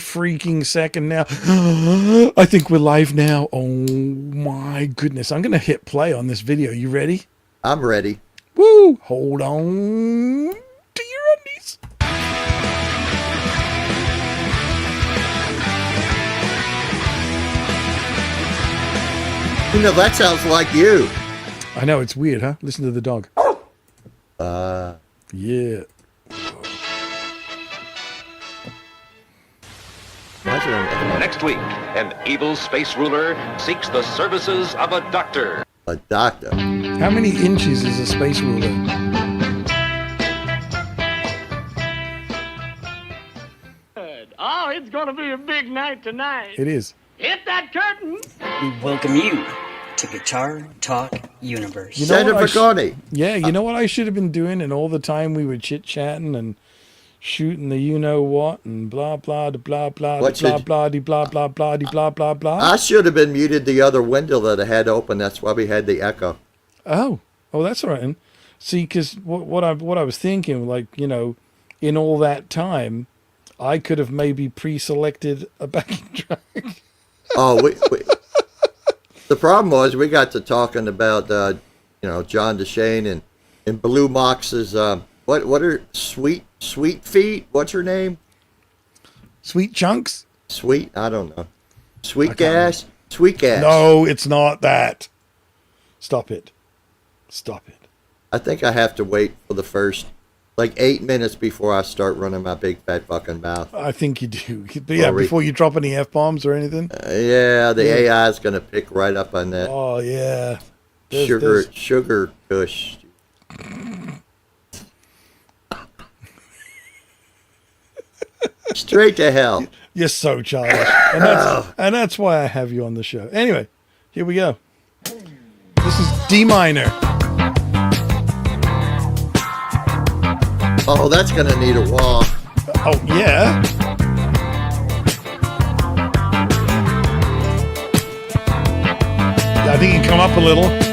freaking second now. I think we're live now. Oh my goodness. I'm going to hit play on this video. You ready? I'm ready. Woo! Hold on to your undies. You know, that sounds like you. I know, it's weird, huh? Listen to the dog. Yeah. Next week, an evil space ruler seeks the services of a doctor. A doctor. How many inches is a space ruler? Oh, it's going to be a big night tonight. It is. Hit that curtain. We welcome you to Guitar Talk Universe. You know Senator what I sh- Piconi. Yeah, you know what I should have been doing, and all the time we were chit-chatting and shooting the you-know-what and blah, blah, da, blah, blah, What da, blah, should- blah, de, blah, blah, blah, de, blah, blah, blah. I should have been muted the other window that I had open. That's why we had the echo. Oh, that's all right. And see, because what I was thinking, like, you know, in all that time, I could have maybe pre-selected a backing track. Oh, the problem was we got to talking about, John DeShane and Blue Mox's, what are Sweet Feet? What's her name? Sweet Chunks? Sweet? I don't know. Sweet I can't Gas? Sweet Gas. No, it's not that. Stop it. Stop it. I think I have to wait for the first, 8 minutes before I start running my big fat fucking mouth. I think you do. But yeah, before you drop any F-bombs or anything. Yeah, the AI is going to pick right up on that. Oh, yeah. Sugar Kush. Straight to hell. You're so childish. And that's why I have you on the show. Anyway, here we go. This is D minor. Oh, that's going to need a wall. Oh, yeah. I think you can come up a little.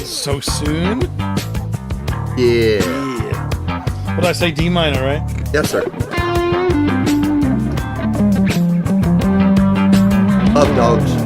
So soon? Yeah. What did I say? D minor, right? Yes, sir. Love dogs.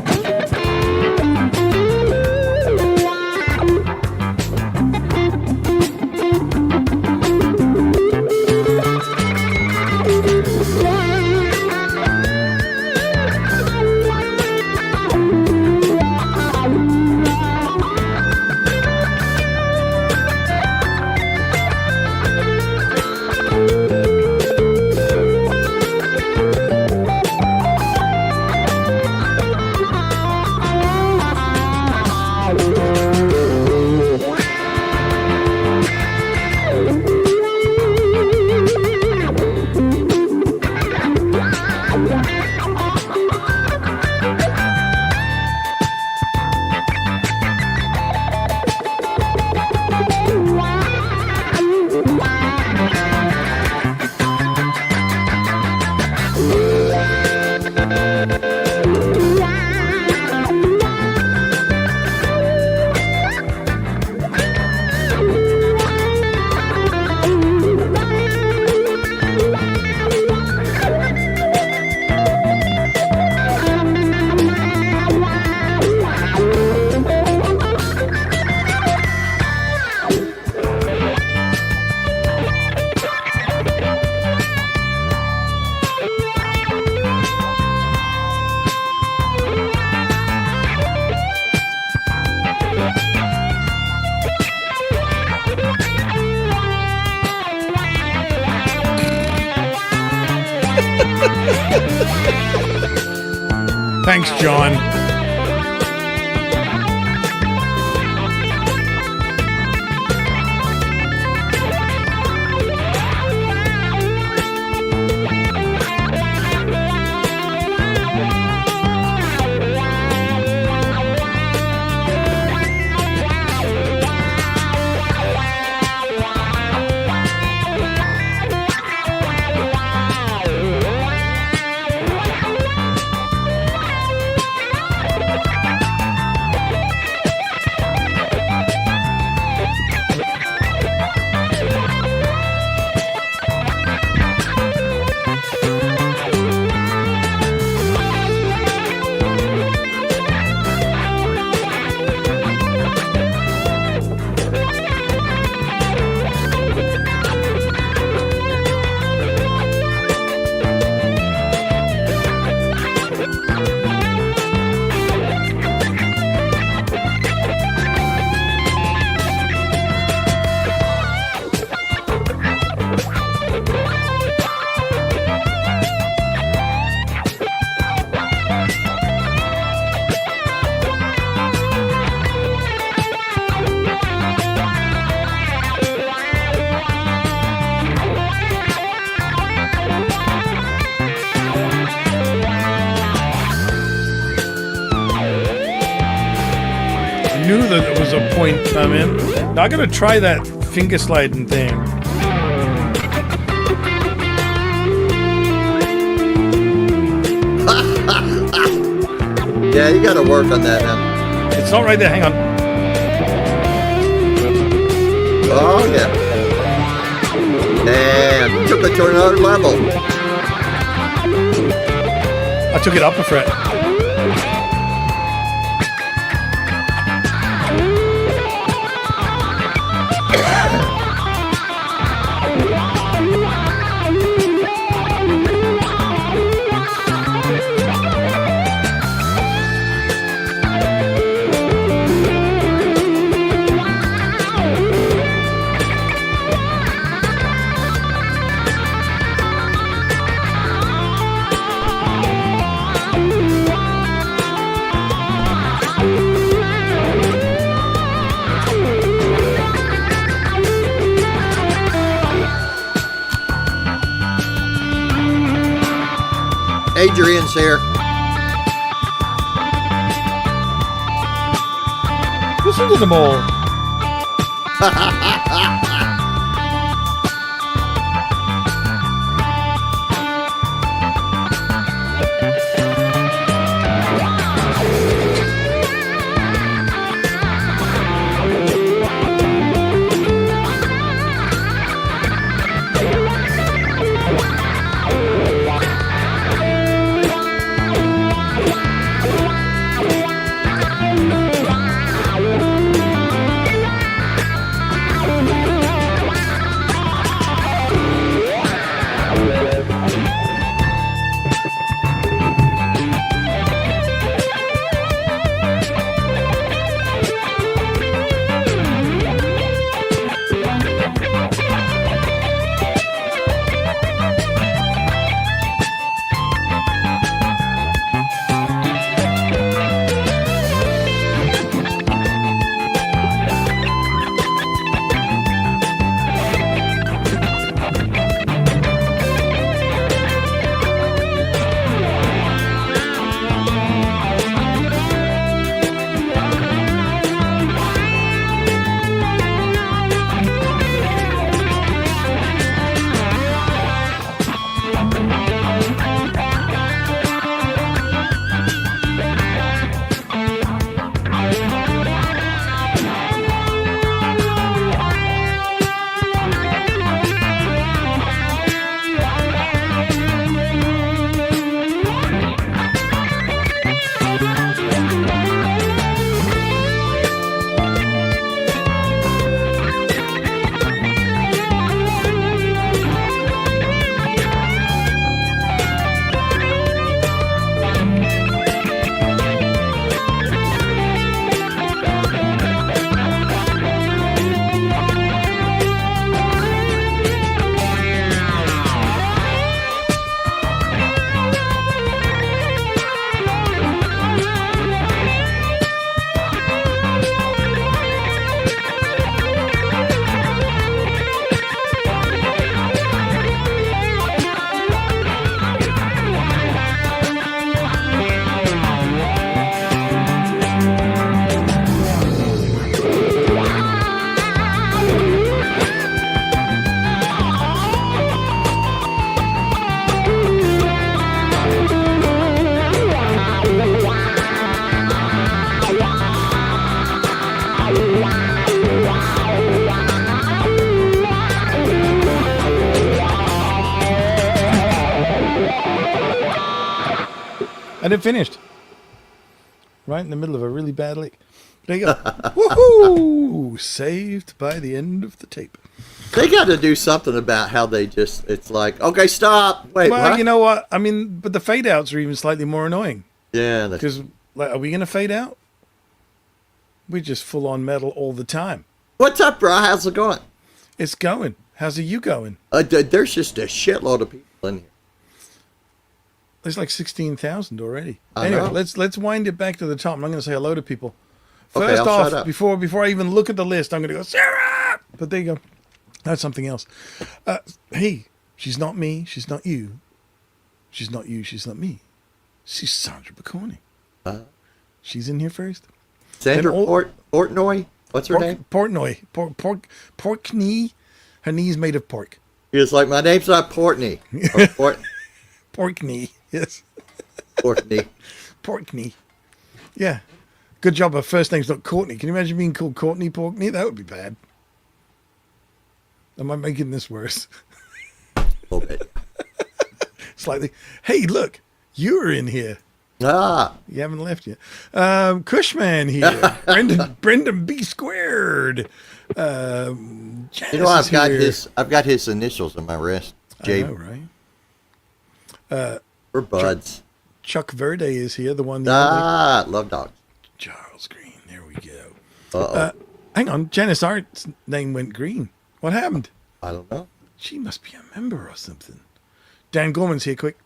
Thanks, John. Knew that there was a point coming. Now I gotta try that finger sliding thing. Yeah, you got to work on that, man. It's not right there. Hang on. Oh yeah. And you took it to another level. I took it up a fret. Adrian's here. Listen to them all. And it finished. Right in the middle of a really bad leak. There you go. Woohoo! Saved by the end of the tape. They got to do something about how they just, it's like, okay, stop. Wait, Well, what? you know what? I mean, but the fade outs are even slightly more annoying. Yeah. Because, like, are we going to fade out? We're just full on metal all the time. What's up, bro? How's it going? It's going. How's it you going? There's just a shitload of people in here. There's like 16,000 already. I Anyway, know. let's wind it back to the top. I'm not going to say hello to people. Okay, First I'll shut off, up. before I even look at the list, I'm going to go, Sarah! But there you go. That's something else. Hey, she's not me. She's not you. She's not you. She's not me. She's Sandra Baconi. She's in here first. Sandra And all- Portnoy? What's her name? Portnoy. Pork knee. Her knee's made of pork. He was like, my name's not Portney. Or Pork knee. Yes. Portney. Pork knee. Yeah. Good job. Her first name's not Courtney. Can you imagine being called Courtney Porkney? That would be bad. Am I making this worse? A little bit. Slightly. Hey, look, you're in here. Ah, You haven't left yet. Cushman here. Brendan B squared. Janice you know, is here. I've got his initials on my wrist. I know, right? We're buds. Chuck Verde is here. The one. The other. Love dogs. Charles Green. There we go. Uh-oh. Hang on. Janice Art's name went green. What happened? I don't know. She must be a member or something. Dan Gorman's here. Quick.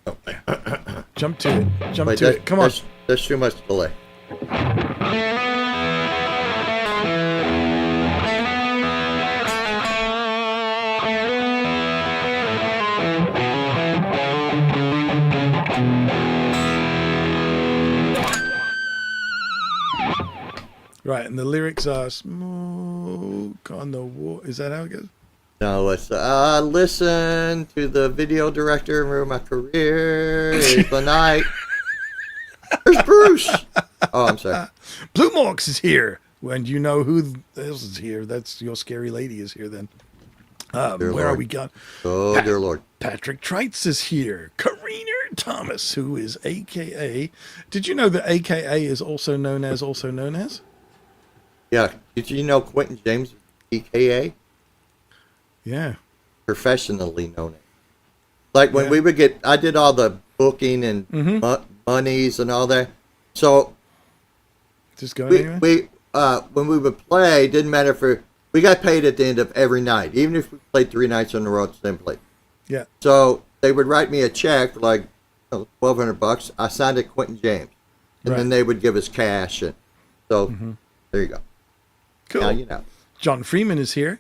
Oh, Jump to it. Jump wait, to it. Come on. There's too much delay. Right, and the lyrics are "Smoke on the wall." Is that how it goes? No, it's listen to the video director and ruin my career. Is the night. There's Bruce. Oh, I'm sorry. Blue Morks is here. And you know who else is here. That's your scary lady is here then. Dear Where are Lord. we got? Oh, dear Lord. Patrick Trites is here. Karina Thomas, who is AKA. Did you know that AKA is also known as? Yeah. Did you know Quentin James, EKA? Yeah. Professionally known it. Like when Yeah. we would get, I did all the booking and monies and all that. So Just going anyway? when we would play, it didn't matter if we got paid at the end of every night, even if we played 3 nights in a row at the same place. Yeah. So they would write me a check for like $1,200. I signed it Quentin James, and then Right. they would give us cash, and so there you go. Cool. Now you know. John Freeman is here.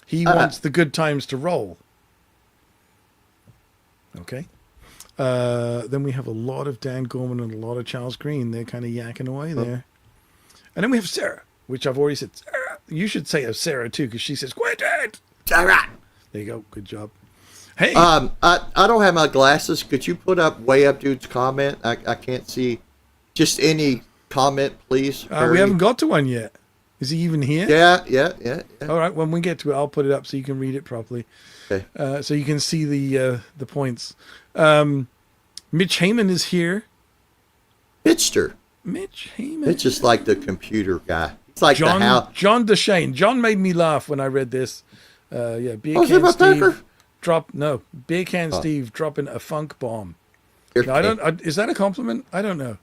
He wants the good times to roll. Okay. Then we have a lot of Dan Gorman and a lot of Charles Green. They're kind of yakking away there. And then we have Sarah, which I've already said. Sarah. You should say of Sarah too, because she says, Quentin! All right. There you go. Good job. Hey. I don't have my glasses. Could you put up way up dude's comment? I can't see. Just any comment, please. we Hurry. haven't got to one yet. Is he even here? Yeah. All right. When we get to it, I'll put it up so you can read it properly. Okay. So you can see the points. Mitch Heyman is here. Mitchster. Mitch Heyman. It's just like the computer guy. It's like the house. John Deshane. John made me laugh when I read this. Beer Oh, is it can my Steve paper? Beer can Steve dropping a funk bomb. Here, No, I don't. Is that a compliment? I don't know.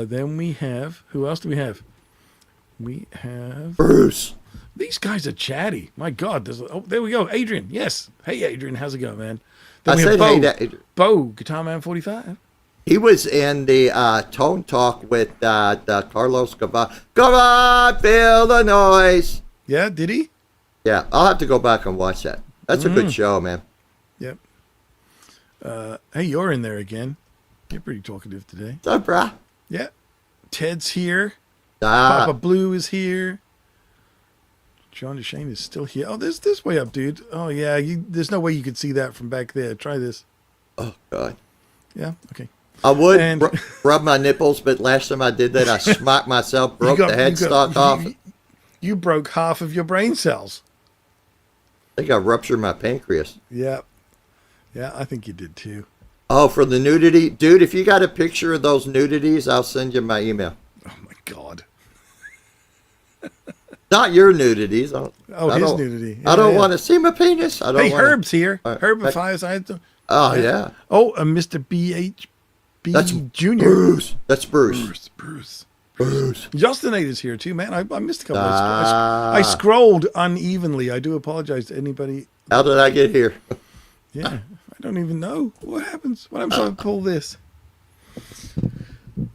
Then we have, who else do we have? We have Bruce. these guys are chatty. My God, there we go. Adrian, yes. Hey, Adrian, how's it going, man? Then I we have said, Bo. hey, that, Bo, Guitar Man 45. he was in the Tone Talk with the Carlos Gavon. Come on, feel the noise. Yeah, did he? Yeah, I'll have to go back and watch that. That's a good show, man. Yep. Hey, you're in there again. You're pretty talkative today. What's up, brah? Yeah. Ted's here. Papa Blue is here. John Deshane is still here. Oh, there's this way up, dude. Oh, yeah. there's No way you could see that from back there. Try this. Oh, God. Yeah. Okay. I would And- rub my nipples, but last time I did that, I smacked myself, broke the headstock off. You broke half of your brain cells. I think I ruptured my pancreas. Yeah. Yeah, I think you did too. Oh, for the nudity? Dude, if you got a picture of those nudities, I'll send you my email. Oh my God. Not your nudities. His nudity. I don't want to see my penis. I don't Hey, want Herb's here. All right. Herb of Fireside. Oh, yeah. Oh, Mr. BHB That's Jr. Bruce. That's Bruce. Bruce. Bruce. Justinator's here too, man. I missed a couple. Ah. I scrolled unevenly. I do apologize to anybody. How did I get here? Yeah, I don't even know what happens when I'm trying to pull this.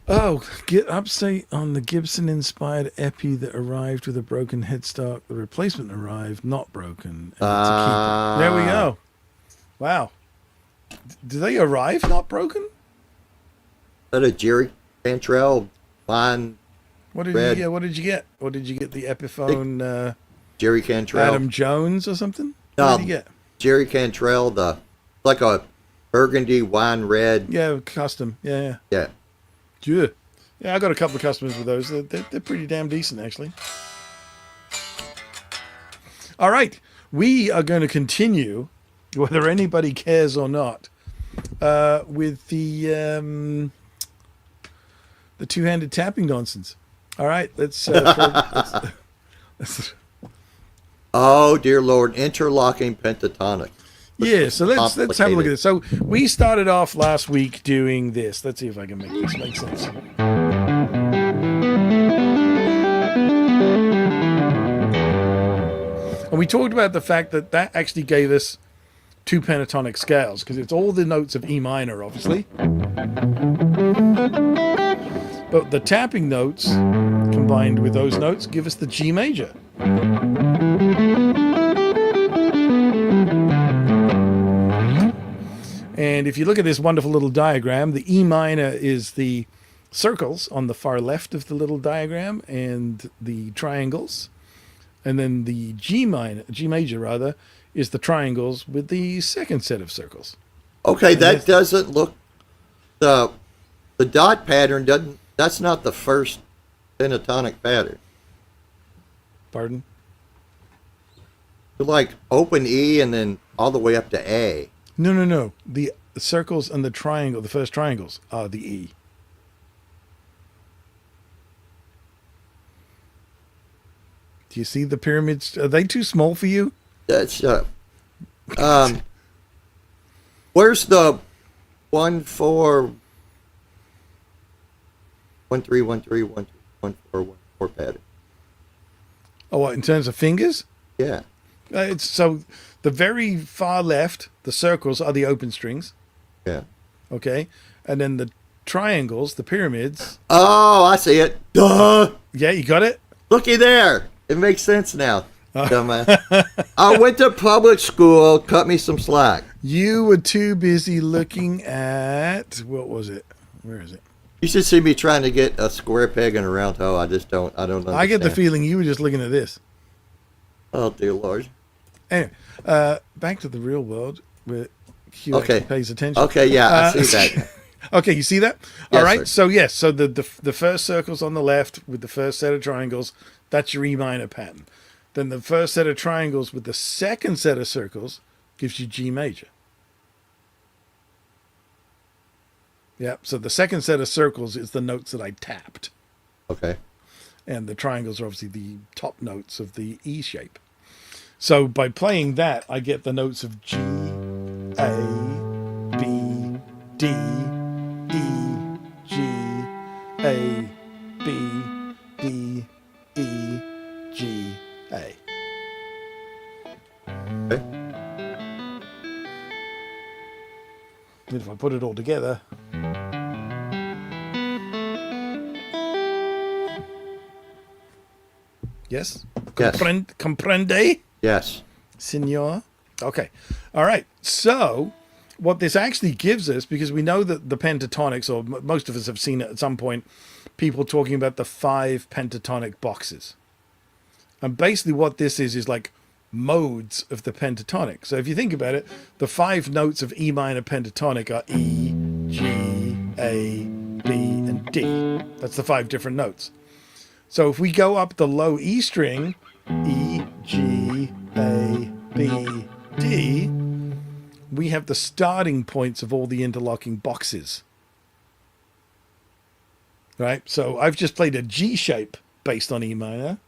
Oh, get update on the Gibson-inspired Epi that arrived with a broken headstock. The replacement arrived not broken. And it's a keeper. There we go. Wow. Do they arrive not broken? Is that a Jerry Cantrell fine What did red? you get? What did you get? What did you get? The Epiphone Jerry Cantrell. Adam Jones or something? No. What did you get? Jerry Cantrell, like a burgundy wine red. Yeah, custom. Yeah. Yeah. Yeah. Yeah, I got a couple of customers with those. They're pretty damn decent, actually. All right. We are going to continue, whether anybody cares or not, with the two-handed tapping nonsense. All right. Let's Oh, dear Lord. Interlocking pentatonic. yeah, so let's have a look at this. So we started off last week doing this. Let's see if I can make this make sense. And we talked about the fact that actually gave us two pentatonic scales, because it's all the notes of E minor, obviously. But the tapping notes, combined with those notes, give us the G major. And if you look at this wonderful little diagram, the E minor is the circles on the far left of the little diagram and the triangles. And then the G major rather, is the triangles with the second set of circles. Okay, that doesn't look the dot pattern doesn't. That's not the first pentatonic pattern. Pardon? Like open E and then all the way up to A. No. The circles and the triangle, the first triangles, are the E. Do you see the pyramids? Are they too small for you? That's where's the 1 4 1 3 1 3 1 2 1 4 1 4 pattern? Oh, what, in terms of fingers? Yeah. It's so the very far left, the circles are the open strings, Yeah. okay, and then the triangles, the pyramids. Oh, I see it. Duh. Yeah, you got it. Looky there. It makes sense now. Dumbass. I went to public school. Cut me some slack. You were too busy looking at what was it? Where is it? You should see me trying to get a square peg in a round hole. I just don't. I don't understand. I get the feeling you were just looking at this. Oh dear Lord. Anyway, back to the real world where Q Okay. actually pays attention. Okay, yeah, I see that. Okay, you see that? Yes, All right. sir. So yes, so the first circles on the left with the first set of triangles, that's your E minor pattern. Then the first set of triangles with the second set of circles gives you G major. Yep. So the second set of circles is the notes that I tapped, Okay. and the triangles are obviously the top notes of the E shape. So by playing that, I get the notes of G, A, B, D, E, G, A, B, D, E, G, A. Okay. And if I put it all together, yes? Yes. Comprende? Yes. Signor. Okay. All right. So what this actually gives us, because we know that the pentatonics, or most of us have seen it at some point, people talking about the 5 pentatonic boxes. And basically what this is like modes of the pentatonic. So if you think about it, the 5 notes of E minor pentatonic are E, G, A, B, and D. That's the 5 different notes. So if we go up the low E string, E, G, A, B, D, we have the starting points of all the interlocking boxes. Right? So I've just played a G shape based on E minor.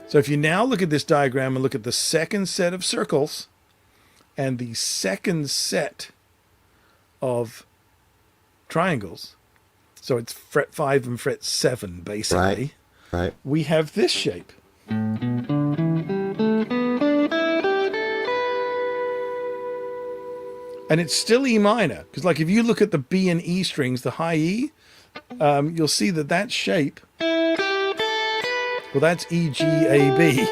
So if you now look at this diagram and look at the second set of circles and the second set of triangles, so it's fret 5 and fret 7 basically, Right. we have this shape. And it's still E minor, because like if you look at the B and E strings, the high E, you'll see that that shape, well, that's E, G, A, B.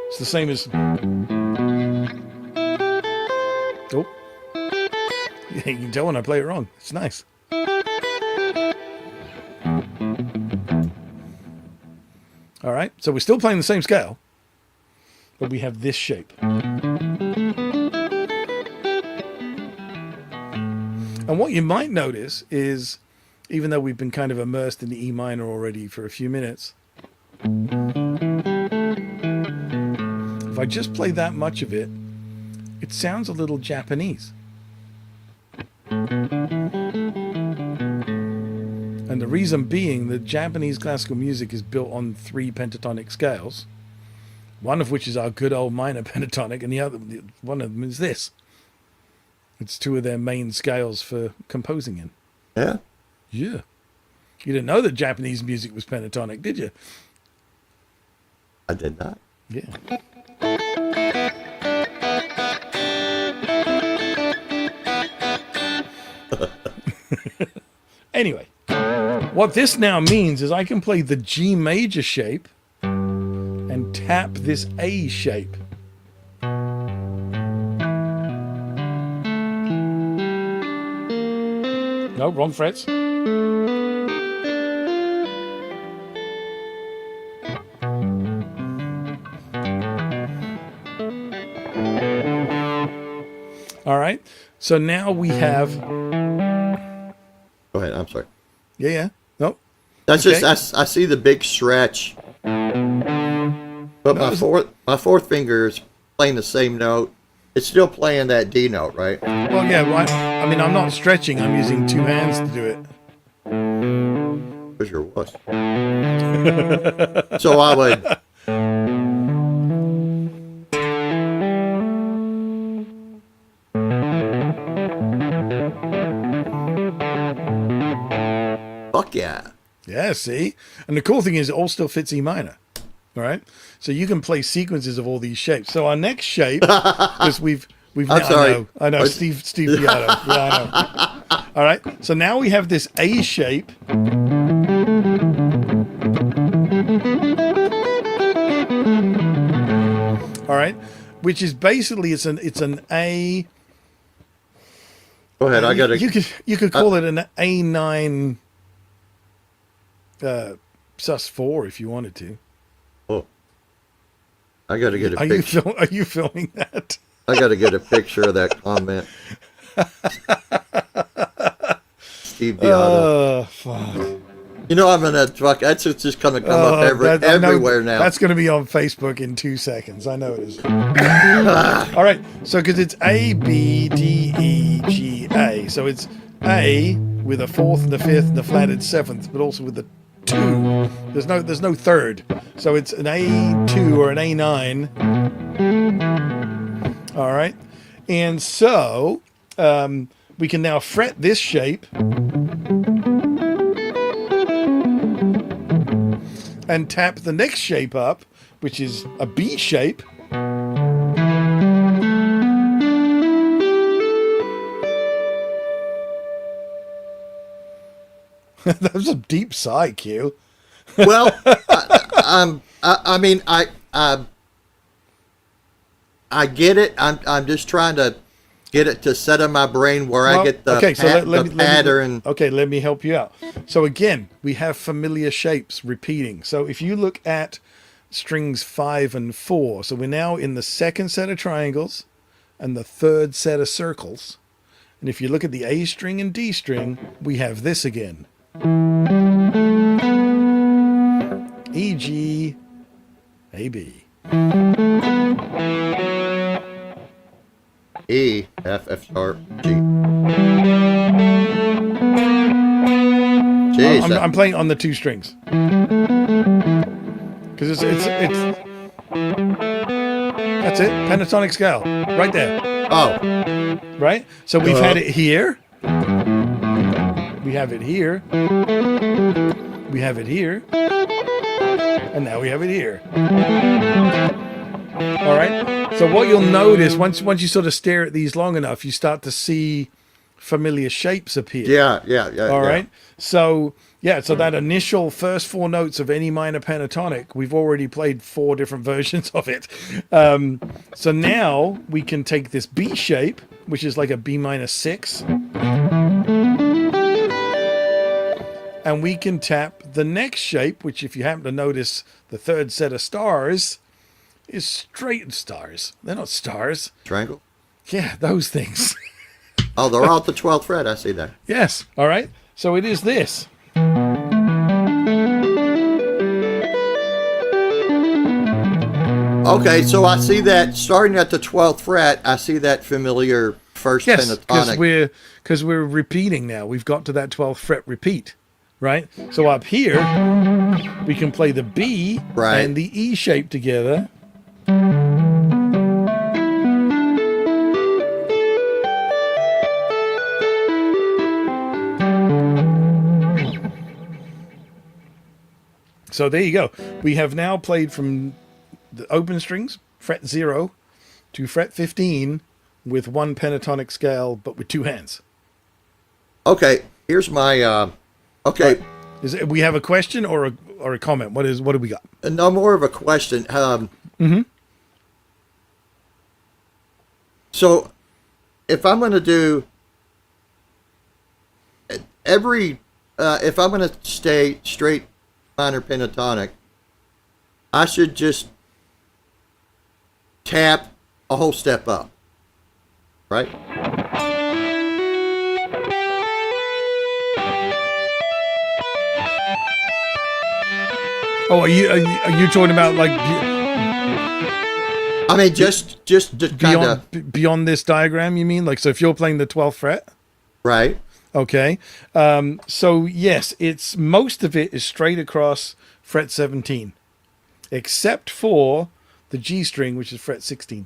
It's the same as, oh, you can tell when I play it wrong. It's nice. All right, so we're still playing the same scale, but we have this shape. And what you might notice is, even though we've been kind of immersed in the E minor already for a few minutes, if I just play that much of it, it sounds a little Japanese. And the reason being that Japanese classical music is built on 3 pentatonic scales, one of which is our good old minor pentatonic, and the other one of them is this. It's 2 of their main scales for composing in. Yeah. Yeah. You didn't know that Japanese music was pentatonic, did you? I did not. Yeah. Anyway, what this now means is I can play the G major shape and tap this A shape. No, wrong frets. All right. So now we have. Go ahead. I'm sorry. Yeah. Nope. That's Okay. just I see the big stretch, but my fourth finger is playing the same note. It's still playing that D note, right? Well, yeah. Well, I mean, I'm not stretching. I'm using 2 hands to do it. Where's your wuss? So I would. Fuck yeah. Yeah. See. And the cool thing is, it all still fits E minor. All right. So you can play sequences of all these shapes. So our next shape, because we've. I'm sorry. I know. Steve Piatto. Yeah, I know. All right. So now we have this A shape. All right, which is basically it's an A. Go ahead. I gotta. You could call it an A9 sus4 if you wanted to. Oh, I gotta get a picture. Are you filming that? I gotta get a picture of that comment. Steve Piatto. Oh, fuck. You know I'm gonna fuck. That's just gonna come up everywhere now. That's going to be on Facebook in 2 seconds. I know it is. All right. So because it's A, B, D, E, G, A. So it's A with a 4th and a 5th and a flatted 7th, but also with the 2. There's no third. So it's an A2 or an A9. All right. And so we can now fret this shape and tap the next shape up, which is a B shape. That was a deep sigh, Q. Well, I mean, I get it. I'm just trying to get it to set in my brain where I get the, pattern. Let me help you out. So again, we have familiar shapes repeating. So if you look at strings 5 and 4, so we're now in the second set of triangles and the third set of circles. And if you look at the A string and D string, we have this again. E, G, A, B. E, F, F sharp, G. Jeez, I'm playing on the 2 strings. Because it's that's it. Pentatonic scale. Right there. oh, Right? So we've had it here. We have it here. We have it here. And now we have it here. All right. So what you'll notice once you sort of stare at these long enough, you start to see familiar shapes appear. yeah. All right. So so that initial first 4 notes of any minor pentatonic, we've already played 4 different versions of it. So now we can take this B shape, which is like a B minor 6, and we can tap the next shape, which, if you happen to notice, the 3rd set of stars is straight stars. They're not stars. Triangle. Yeah, those things. Oh, they're all at the 12th fret. I see that. Yes. All right. So it is this. Okay, so I see that starting at the 12th fret. I see that familiar first Yes, pentatonic. because we're repeating now. We've got to that 12th fret repeat, right? So up here, we can play the B Right. and the E shape together. So there you go. We have now played from the open strings, fret 0, to fret 15 with 1 pentatonic scale, but with 2 hands. Okay, here's my. Okay, We have a question or a comment? What do we got? no more of a question. So, if I'm going to do if I'm going to stay straight minor pentatonic, I should just tap a whole step up, right? Oh, are you talking about like I mean, just to kind of beyond this diagram? You mean like, so if you're playing the 12th fret? right. Okay. So yes, it's most of it is straight across fret 17, except for the G string, which is fret 16.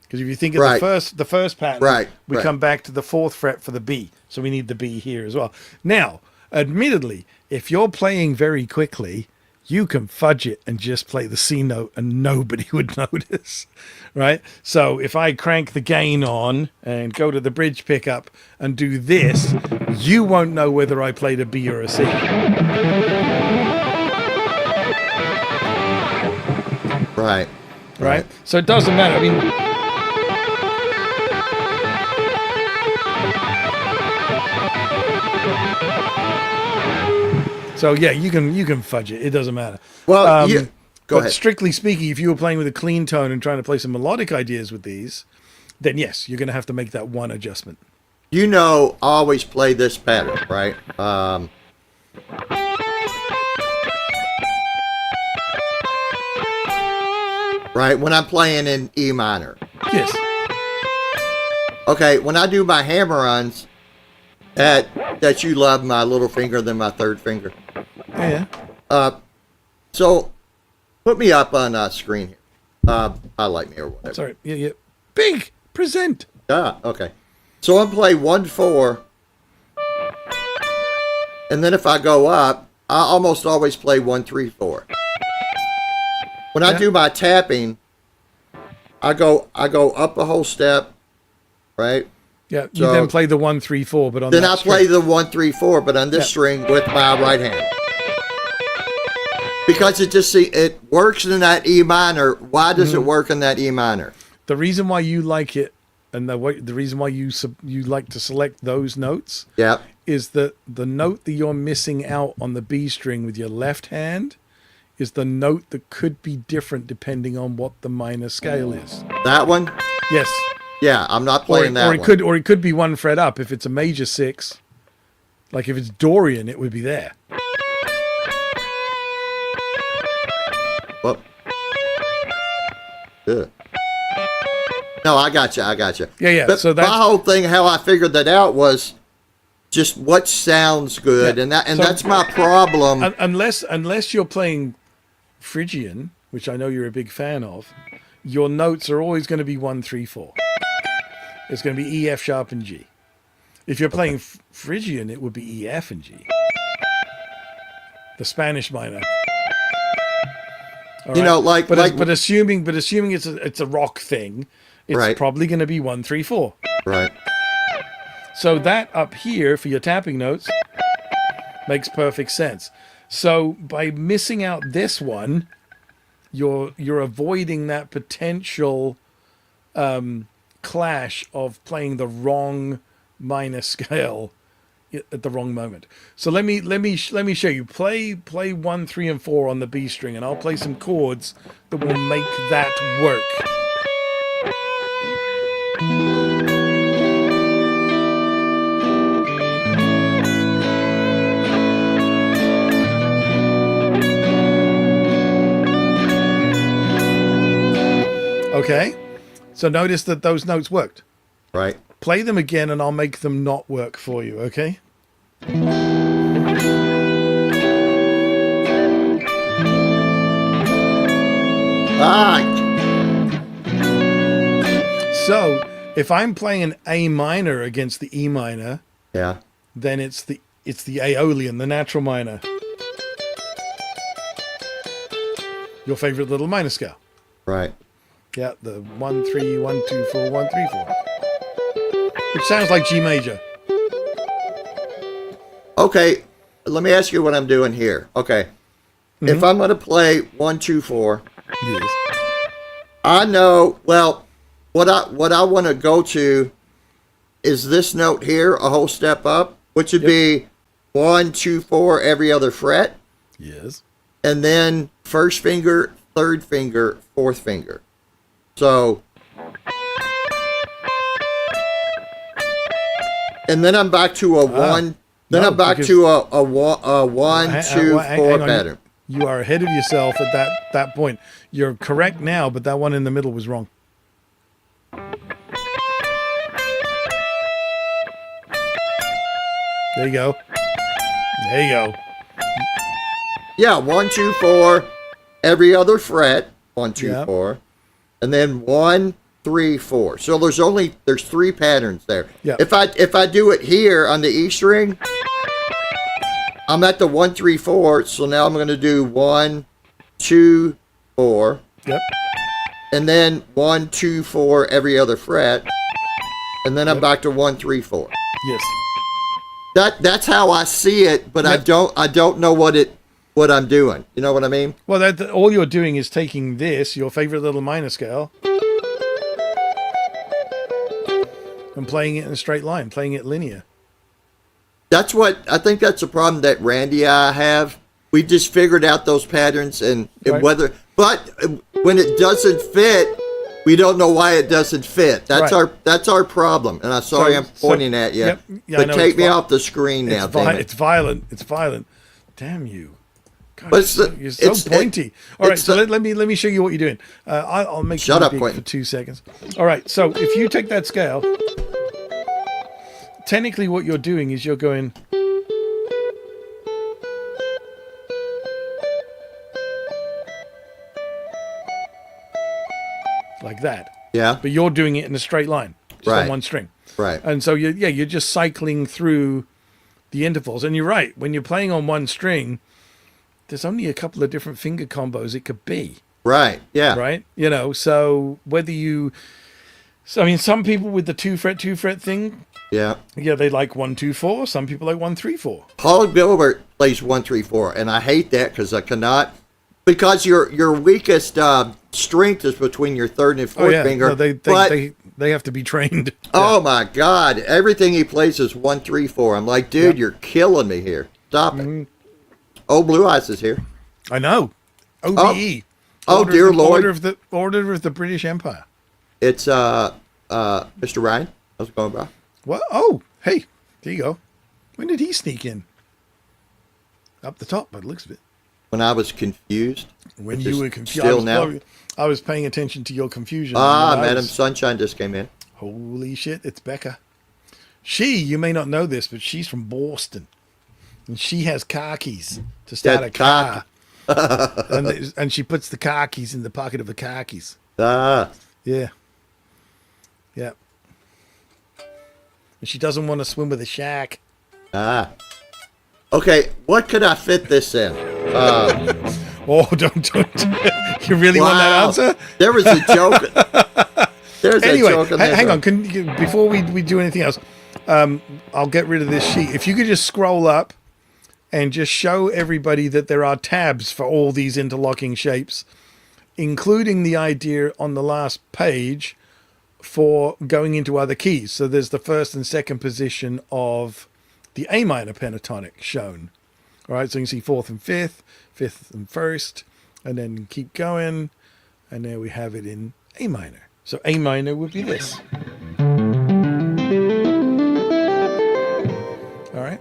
Because if you think of Right. the first pattern, Right, we right. come back to the 4th fret for the B. So we need the B here as well. Now, admittedly, if you're playing very quickly, you can fudge it and just play the C note and nobody would notice, right? So if I crank the gain on and go to the bridge pickup and do this, you won't know whether I played a B or a C. Right. Right? So it doesn't matter. I mean, so yeah, you can fudge it. It doesn't matter. Well, go but ahead. strictly speaking, if you were playing with a clean tone and trying to play some melodic ideas with these, then yes, you're going to have to make that one adjustment. You know, I always play this pattern, right? Right, when I'm playing in E minor. Yes. Okay, when I do my hammer-ons, that you love my little finger than my 3rd finger. Yeah. So, put me up on screen here. Highlight me or whatever. Sorry. Yeah. Big present. Okay. So I'm play 1-4, and then if I go up, I almost always play 1-3-4. When I do my tapping, I go up a whole step, right? Yeah. You So- then play the 1-3-4, but on Then that I play string. the 1-3-4, but on this Yeah. string with my right hand. Because it works in that E minor. Why does it work in that E minor? The reason why you like it, and the reason why you like to select those notes, Yeah. is that the note that you're missing out on the B string with your left hand is the note that could be different depending on what the minor scale is. That one? Yes. Yeah, I'm not playing that one. Or it could be 1 fret up if it's a major 6. Like if it's Dorian, it would be there. Well, Yeah. No, I got you. Yeah. But So that's my whole thing, how I figured that out was just what sounds good, Yeah. and So- that's my problem. unless you're playing Phrygian, which I know you're a big fan of, your notes are always going to be 1, 3, 4. It's going to be E, F sharp, and G. If you're playing Phrygian, it would be E, F, and G. The Spanish minor. All You know, like- but assuming it's a rock thing, it's Right. probably going to be 1, 3, 4. Right. So that up here for your tapping notes makes perfect sense. So by missing out this one, you're avoiding that potential clash of playing the wrong minor scale at the wrong moment. So let me show you. Play 1, 3, and 4 on the B string, and I'll play some chords that will make that work. Okay, so notice that those notes worked. Right. Play them again and I'll make them not work for you, okay? Ah, So, if I'm playing an A minor against the E minor, yeah. then it's the Aeolian, the natural minor. Your favorite little minor scale. Right. Yeah, the 1, 3, 1, 2, 4, 1, 3, 4. Which sounds like G major. Okay. Let me ask you what I'm doing here. Okay. If I'm going to play 1, 2, 4, Yes. I know. Well, what I want to go to is this note here, a whole step up, which would be 1, 2, 4 every other fret, Yes. and then first finger, third finger, fourth finger. So, and then I'm back to a one. Then no, I'm back because- to a 1, 2, 4 hang on. pattern. You are ahead of yourself at that point. You're correct now, but that one in the middle was wrong. There you go. There you go. Yeah, 1, 2, 4 every other fret. 1, 2, Yep. 4, and then 1, 3, 4. So there's 3 patterns there. Yep. If I do it here on the E string, I'm at the 1, 3, 4. So now I'm going to do 1, 2, 4, Yep. and then 1, 2, 4 every other fret, and then I'm back to 1, 3, 4. Yes. That's how I see it, but Yep. I don't know what I'm doing. You know what I mean? Well, all you're doing is taking this, your favorite little minor scale, and playing it in a straight line, playing it linear. That's what I think. That's a problem that Randy and I have. We just figured out those patterns and Right. but when it doesn't fit, we don't know why it doesn't fit. That's Right. our problem. And I'm sorry I'm pointing at you, yep. Yeah, I but know, take it's me vi- off the screen now. Damn it. It's violent. It's violent. Damn you. God, But it's you're so it's- pointy. All right, it's so the- let me show you what you're doing. I'll make Shut you up, big Quentin. for 2 seconds. All right, so if you take that scale, technically what you're doing is you're going. Like that. Yeah, But you're doing it in a straight line, just on Right. one string. right. And so you're just cycling through the intervals. And you're right, when you're playing on one string, there's only a couple of different finger combos it could be, Right. Yeah. right? You know, so I mean, some people with the 2 fret thing, Yeah. yeah, they like 1, 2, 4. Some people like 1, 3, 4. Paul Gilbert plays 1, 3, 4, and I hate that because I cannot. Because your weakest strength is between your third and fourth finger. No, but they have to be trained. oh my God, everything he plays is 1, 3, 4. I'm like, dude, Yep. you're killing me here. Stop it. Mm-hmm. Oh, Blue Eyes is here. I know. OBE. Oh, Order dear of the- Lord. Order of the British Empire. It's Mr. Ryan. How's it going, bro? What? Oh, hey, there you go. When did he sneak in? Up the top, by the looks of it. When I was confused. When which you is were confused. Still now. I was paying attention to your confusion. Ah, And I Madam was- Sunshine just came in. Holy shit, it's Becca. You may not know this, but she's from Boston. And she has car keys to start Yeah, a car. and she puts the car keys in the pocket of the car keys. Ah, Yeah. Yeah. And she doesn't want to swim with a shark. ah. Okay, what could I fit this in? Oh, don't. You really want that answer? There was a joke. There's Anyway, a joke in there. hang on. Before we do anything else, I'll get rid of this sheet. If you could just scroll up and just show everybody that there are tabs for all these interlocking shapes, including the idea on the last page for going into other keys. So there's the first and second position of the A minor pentatonic shown. All right, so you can see fourth and fifth, fifth and first, and then keep going. And there we have it in A minor. So A minor would be this. All right.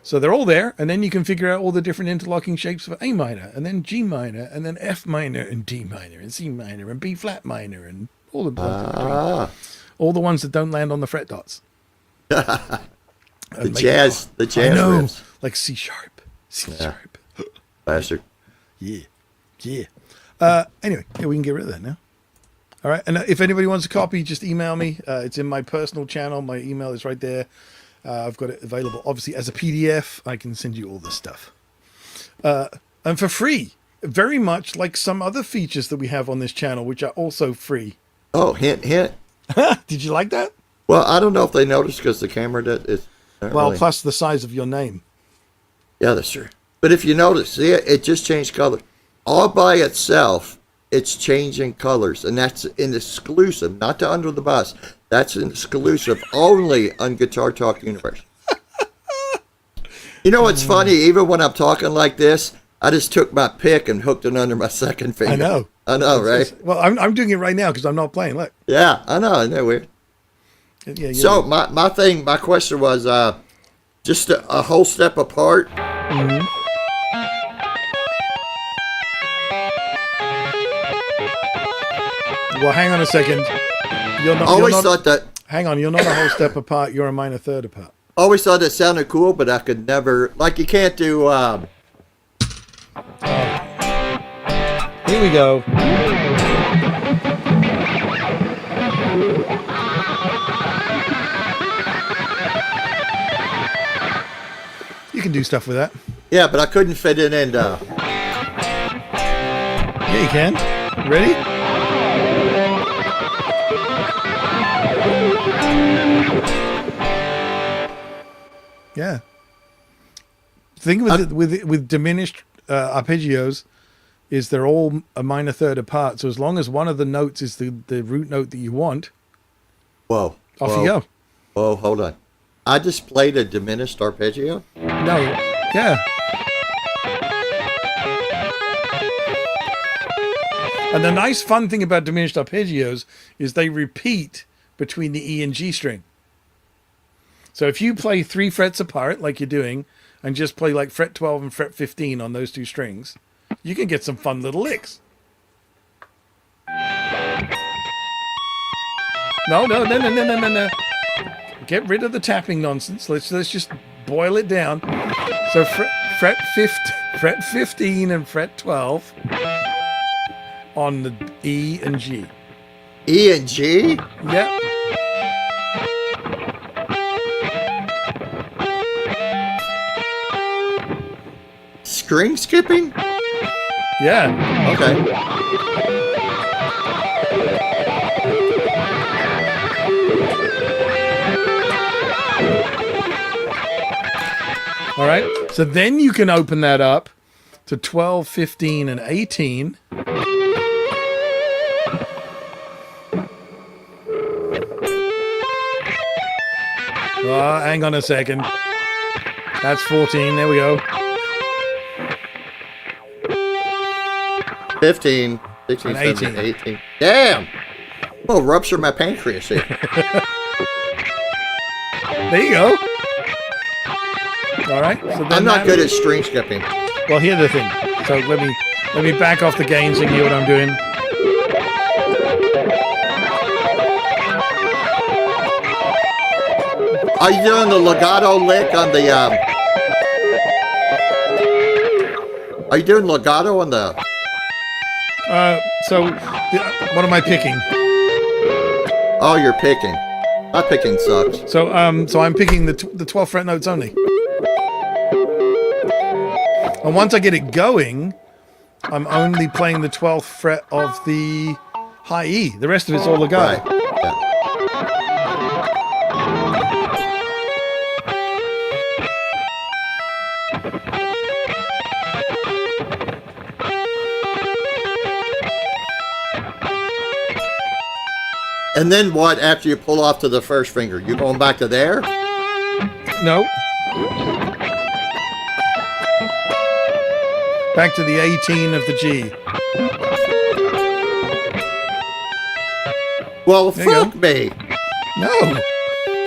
So they're all there, and then you can figure out all the different interlocking shapes for A minor, and then G minor, and then F minor, and D minor, and C minor, and B flat minor, and all the all the ones that don't land on the fret dots. The And make- jazz I know, riffs. like C sharp, C sharp. Bastard. Yeah. Anyway, yeah, we can get rid of that now. All right. And if anybody wants a copy, just email me. It's in my personal channel. My email is right there. I've got it available, obviously, as a PDF. I can send you all this stuff. And for free, very much like some other features that we have on this channel, which are also free. Oh, hint, hint. Did you like that? Well, I don't know if they noticed because the camera did. It's not Well, really- plus the size of your name. Yeah, that's true. But if you notice, see, it just changed color. All by itself, it's changing colors. And that's an exclusive, not to Under the Bus. That's an exclusive only on Guitar Talk Universe. You know what's funny? Even when I'm talking like this, I just took my pick and hooked it under my second finger. I know. I know, right? Well, I'm doing it right now because I'm not playing. Look. Yeah, I know. Isn't that weird? Yeah, So my question was just a whole step apart. Well, hang on a second. You're not. Always you're not, thought that. Hang on. You're not a whole step apart. You're a minor third apart. Always thought that sounded cool, but I could never. Like you can't do. Here we go. You can do stuff with that. Yeah, but I couldn't fit it in. Yeah, you can. Ready? Yeah. The thing with diminished arpeggios is they're all a minor third apart. So as long as one of the notes is the root note that you want, Whoa. off whoa, you go. Whoa, hold on. I just played a diminished arpeggio. No, yeah. And the nice fun thing about diminished arpeggios is they repeat between the E and G string. So if you play 3 frets apart, like you're doing, and just play like fret 12 and fret 15 on those 2 strings, you can get some fun little licks. No. Get rid of the tapping nonsense. Let's just boil it down. So fret 15 and fret 12 on the E and G. E and G? Yep. String skipping? Yeah. Okay. All right. So then you can open that up to 12, 15, and 18. Oh, hang on a second. That's 14. There we go. 15, 16, And 17, 18. Damn! Well, rupture my pancreas here. There you go. All right. So then I'm not that- good at string skipping. Well, here's the thing. So let me back off the gain so you hear what I'm doing. Are you doing the legato lick on the? Are you doing legato on the? What am I picking? Oh, you're picking. My picking sucks. So I'm picking the 12th fret notes only. And once I get it going, I'm only playing the 12th fret of the high E. The rest of it's all legato. Right. Yeah. And then what after you pull off to the first finger? You going back to there? No. Back to the 18 of the G. Well, There you fuck me. No.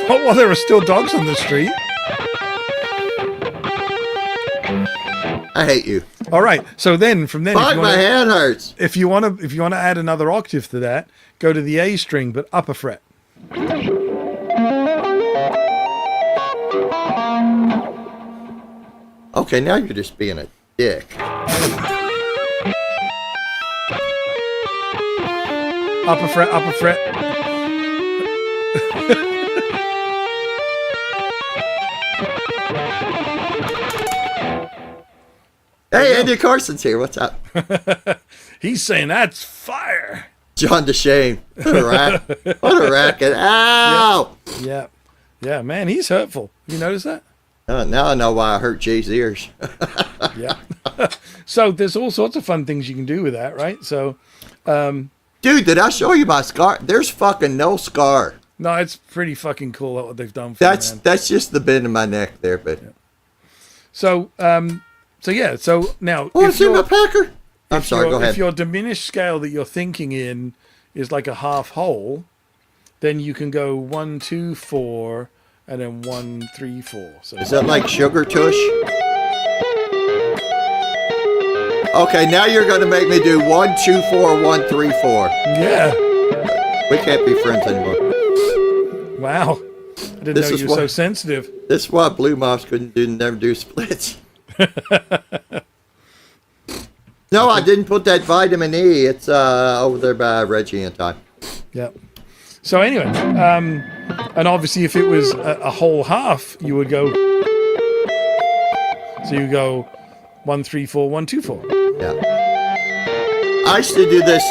Not while there are still dogs on the street. I hate you. All right. So then, from then, Fuck, my hand hurts. if you want to add another octave to that, go to the A string, but upper fret. Okay, now you're just being a dick. Upper fret, upper fret. Hey, Andy Carson's here. What's up? He's saying that's fire. John DeShane. What a racket. Ow! Yeah. Yeah, man, he's hurtful. You notice that? Now I know why I hurt Jay's ears. Yeah. So there's all sorts of fun things you can do with that, right? So, Dude, did I show you my scar? There's fucking no scar. no, it's pretty fucking cool what they've done for you, man. That's just the bend in my neck there, but. So, so now, Oh, if it's in you're- my packer. I'm sorry, your- go ahead. If your diminished scale that you're thinking in is like a half whole, then you can go 1, 2, 4, and then 1, 3, 4. So Is that like Sugar Tush? Okay, now you're going to make me do 1, 2, 4, 1, 3, 4. yeah. We can't be friends anymore. Wow. I didn't This know is you were so what- sensitive. This is why Blue Mops never do splits. No, I didn't put that vitamin E. It's over there by Reggie and Todd. Yeah. So anyway, and obviously if it was a whole half, you would go. So you go 1, 3, 4, 1, 2, 4. Yeah. I used to do this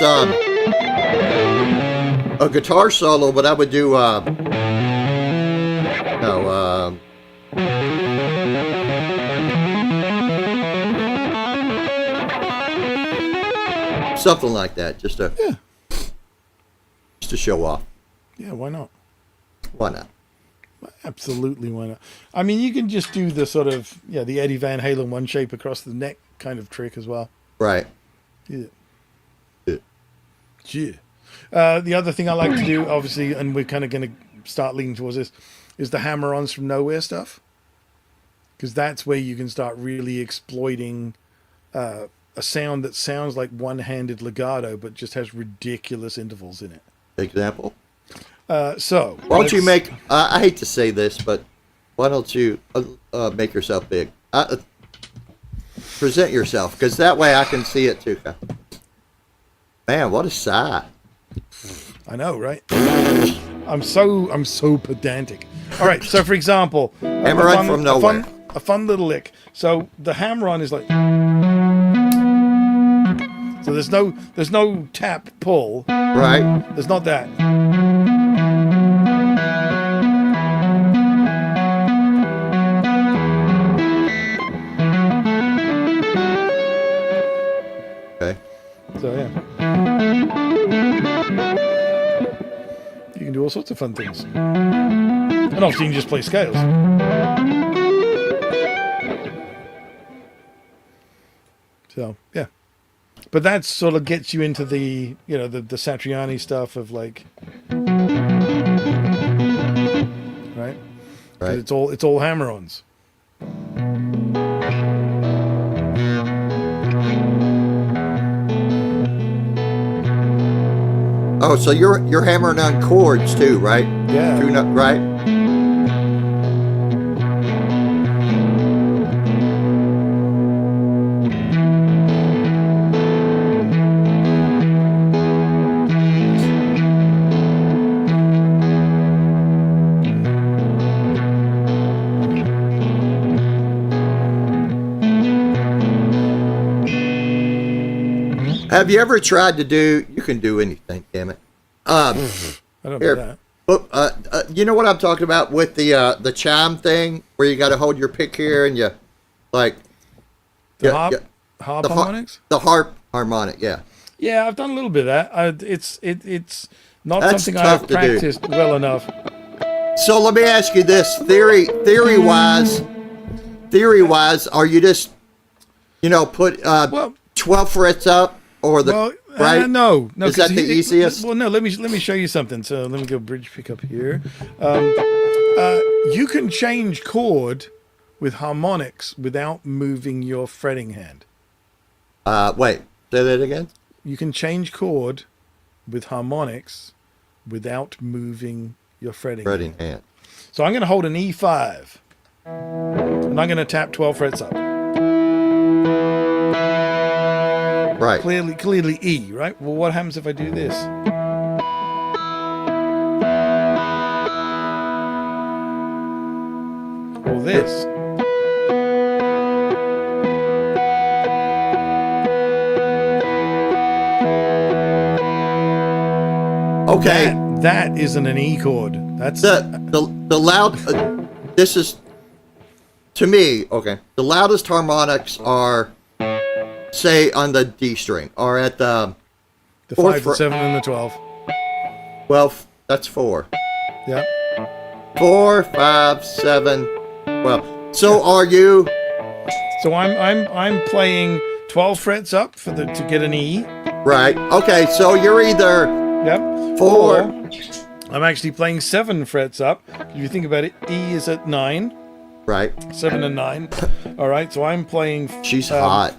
a guitar solo, but I would do something like that, just to show off. Yeah, why not? Why not? Absolutely, why not? I mean, you can just do the sort of the Eddie Van Halen one shape across the neck kind of trick as well. Right. Yeah. Yeah. Yeah. The other thing I like to do, obviously, and we're kind of going to start leaning towards this, is the hammer-ons from nowhere stuff, because that's where you can start really exploiting a sound that sounds like one-handed legato, but just has ridiculous intervals in it. Example. So Why don't you make? I hate to say this, but why don't you make yourself big? Present yourself, because that way I can see it too. Man, what a sight! I know, right? I'm so pedantic. All right, so for example, Hammer-on from nowhere. A fun little lick. So the hammer-on is like, so there's no tap pull. Right. There's not that. Okay. So yeah, you can do all sorts of fun things, and obviously you can just play scales. So yeah, but that sort of gets you into the the Satriani stuff of like, right? 'Cause Right. It's all hammer-ons. Oh, so you're hammering on chords too, right? Yeah. Right. Have you ever tried to do? You can do anything, damn it. I don't know Here. that. But you know what I'm talking about with the chime thing, where you got to hold your pick here and you like The yeah, harp the harmonics? the harp harmonic, yeah. Yeah, I've done a little bit of that. It's not That's something tough I've to do. practiced well enough. So let me ask you this: theory wise, are you just put Well, 12 frets up or the well, right? no. Is that 'cause the easiest? Well, no. Let me show you something. So let me go bridge pick up here. You can change chord with harmonics without moving your fretting hand. Wait, say that again. You can change chord with harmonics without moving your fretting. Fretting hand. So I'm going to hold an E5, and I'm going to tap 12 frets up. Right. Clearly E, right? Well, what happens if I do this? Or this? Okay. That isn't an E chord. That's The loud. This is to me okay. The loudest harmonics are, say, on the D string or at the the fourth 5, the 7, and the 12. well. That's 4. Yeah. 4, 5, 7. Well, so are you? So I'm playing 12 frets up to get an E. Right. Okay. So you're either Yep. 4. Or I'm actually playing 7 frets up. If you think about it, E is at 9, Right. 7 and 9. All right. So I'm playing. She's hot.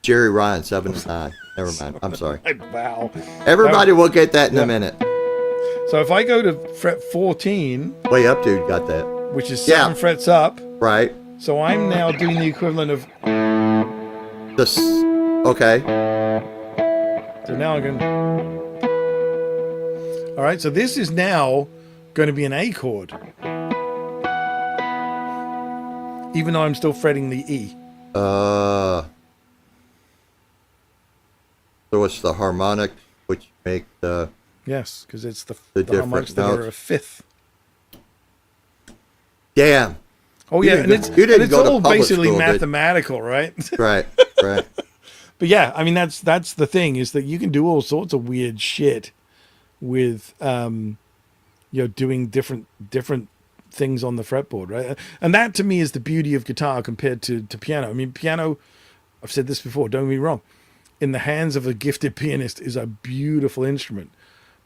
Jerry Ryan, 7 and 9. Never mind. I'm sorry. Wow. Everybody will get that in a minute. So if I go to fret 14, Way up, dude. Got that. which is 7 Yeah. frets up, Right. so I'm now doing the equivalent of. This. Okay. So now I'm going. All right. So this is now going to be an A chord, even though I'm still fretting the E. So it's the harmonic which make the. Yes, because it's the different harmonics that are notes. a fifth. Damn. Oh You yeah, didn't and go- it's, you didn't and it's go to all public basically school, did you? mathematical, right? Right. Right. But yeah, I mean that's the thing is that you can do all sorts of weird shit with doing different things on the fretboard, right? And that to me is the beauty of guitar compared to piano. I mean, piano, I've said this before, don't get me wrong, in the hands of a gifted pianist is a beautiful instrument.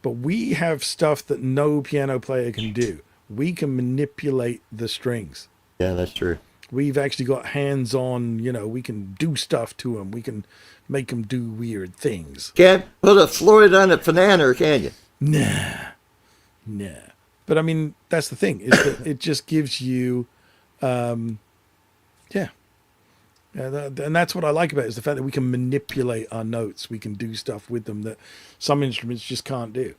But we have stuff that no piano player can do. We can manipulate the strings. Yeah, that's true. We've actually got hands-on, we can do stuff to them. We can make them do weird things. Can't put a Floyd on a banana, can you? Nah. But I mean, that's the thing, is that it just gives you, and that's what I like about it, is the fact that we can manipulate our notes. We can do stuff with them that some instruments just can't do.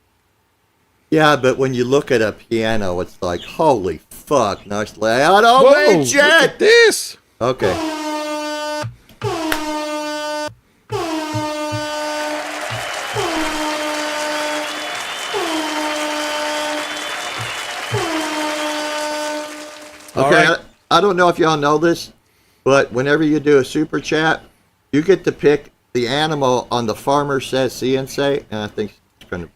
Yeah, but when you look at a piano, it's like, holy fuck, nice layout. Oh, Whoa, wait, look shit. at this! Okay. All Okay, right. I don't know if y'all know this, but whenever you do a super chat, you get to pick the animal on the Farmer Says CNC, and I think it's going to.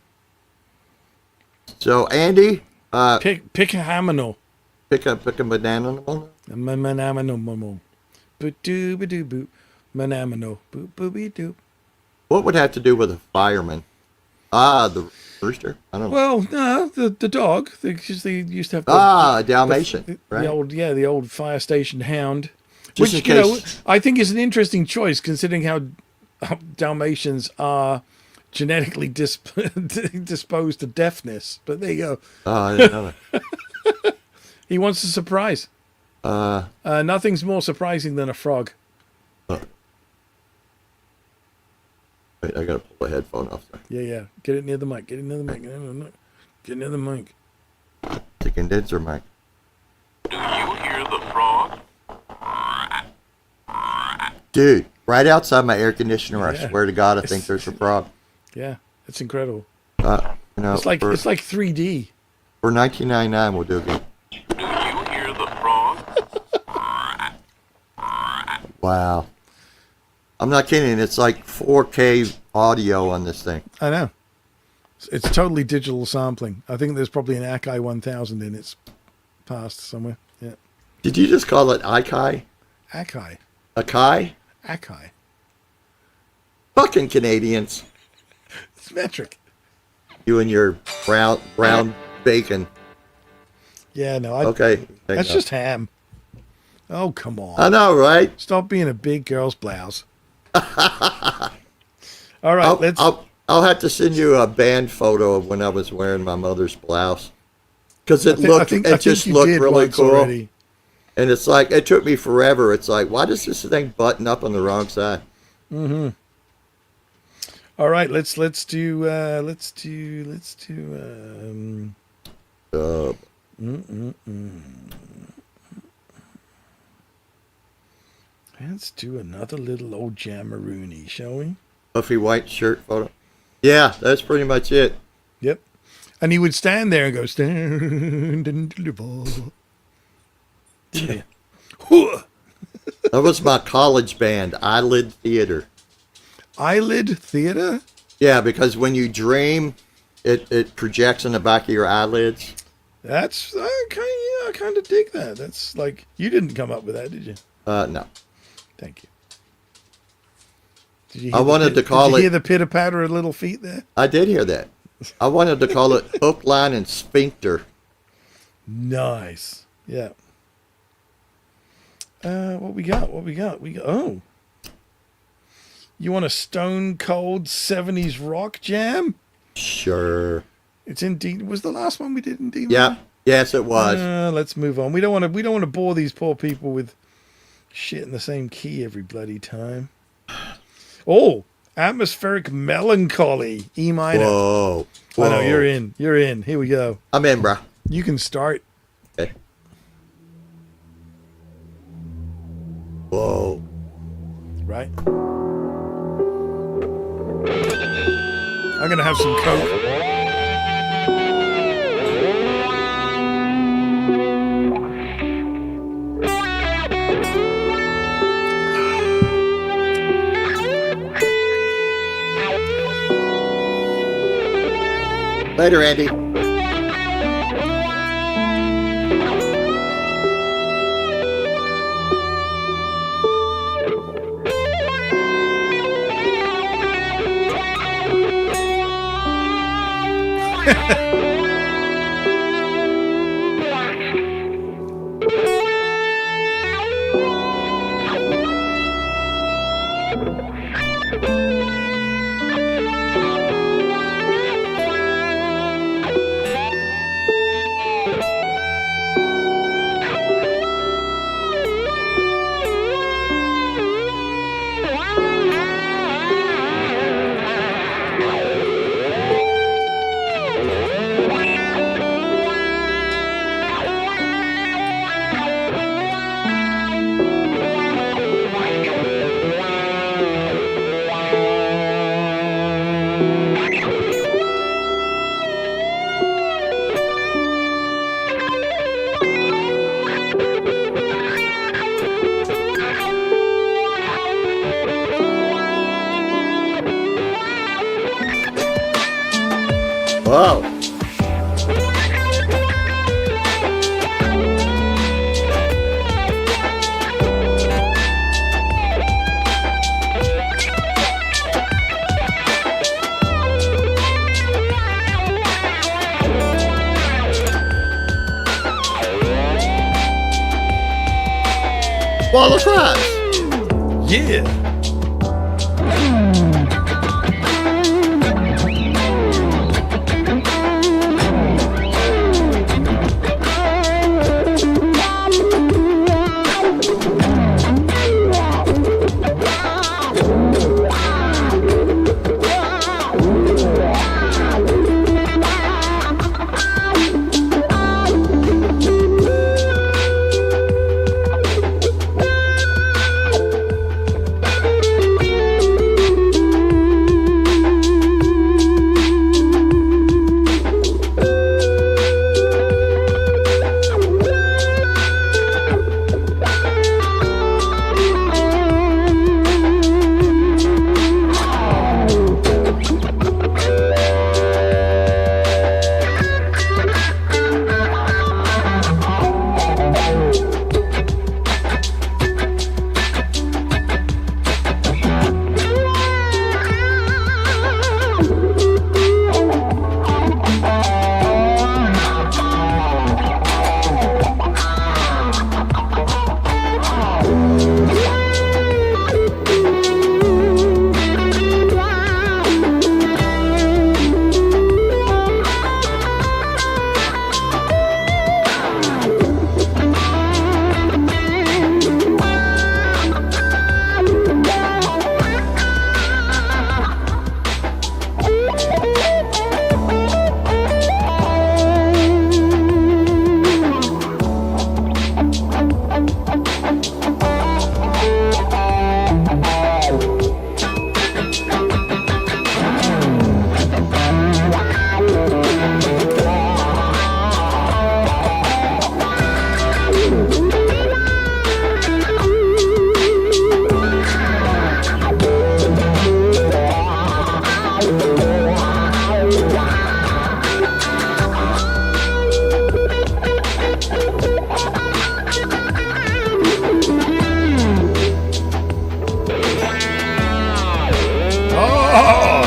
So, Andy, Pick a hamino. pick a banana. Manamino. Boop-doo-ba-doo-boop. Manamino. Boop-boop-be-doop. What would have to do with a fireman? The rooster? I don't know. Well, no, the dog. They used to have A Dalmatian, the right? the old fire station hound, Just which in case- I think is an interesting choice considering how Dalmatians are genetically disposed to deafness. But there you go. I didn't know that. He wants a surprise. Nothing's more surprising than a frog. Wait, I gotta pull the headphone off. Sorry. Yeah. Get it near the mic. Get it near the mic. Get near the mic. The condenser mic. Do you hear the frog? Dude, right outside my air conditioner. I Yeah. swear to God, I think there's a problem. Yeah, it's incredible. You know, It's like for, it's like 3D. for $19.99, we'll do it again. Do you hear the frog? Wow. I'm not kidding. It's like 4K audio on this thing. I know. It's totally digital sampling. I think there's probably an Akai 1000 in its past somewhere. Yeah. Did you just call it Akai? Akai. Akai? Akai. Fucking Canadians. It's metric. You and your brown bacon. Yeah, no. Okay. That's just ham. Oh, come on. I know, right? Stop being a big girl's blouse. All right, let's. I'll have to send you a band photo of when I was wearing my mother's blouse. Because it I think just you looked did really once cool. already. And it's like, it took me forever. It's like, why does this thing button up on the wrong side? All right, let's do. Let's do another little old Jamaroony, shall we? Puffy white shirt photo. Yeah, that's pretty much it. Yep. And he would stand there and go, stand and deliver. Yeah. That was my college band, Eyelid Theater. Eyelid Theater? Yeah, because when you dream, it projects in the back of your eyelids. That's, I kind of dig that. That's like, you didn't come up with that, did you? No. Thank you. Did you I wanted to call Did you it- hear the pitter patter of little feet there? I did hear that. I wanted to call it Hook, Line, and Sphincter. Nice. Yeah. What we got? Oh. You want a stone cold 70s rock jam? Sure. It's in D. Was the last one we did in D? Yeah. Yes, it was. Let's move on. We don't want to bore these poor people with shit in the same key every bloody time. Oh, Atmospheric Melancholy, E minor. Whoa. I know, Whoa. you're in. You're in. Here we go. I'm in, bro. You can start. Okay. Whoa. Right? I'm going to have some Coke. Later, Andy. Whoa. Wall of fries. Yeah. Oh!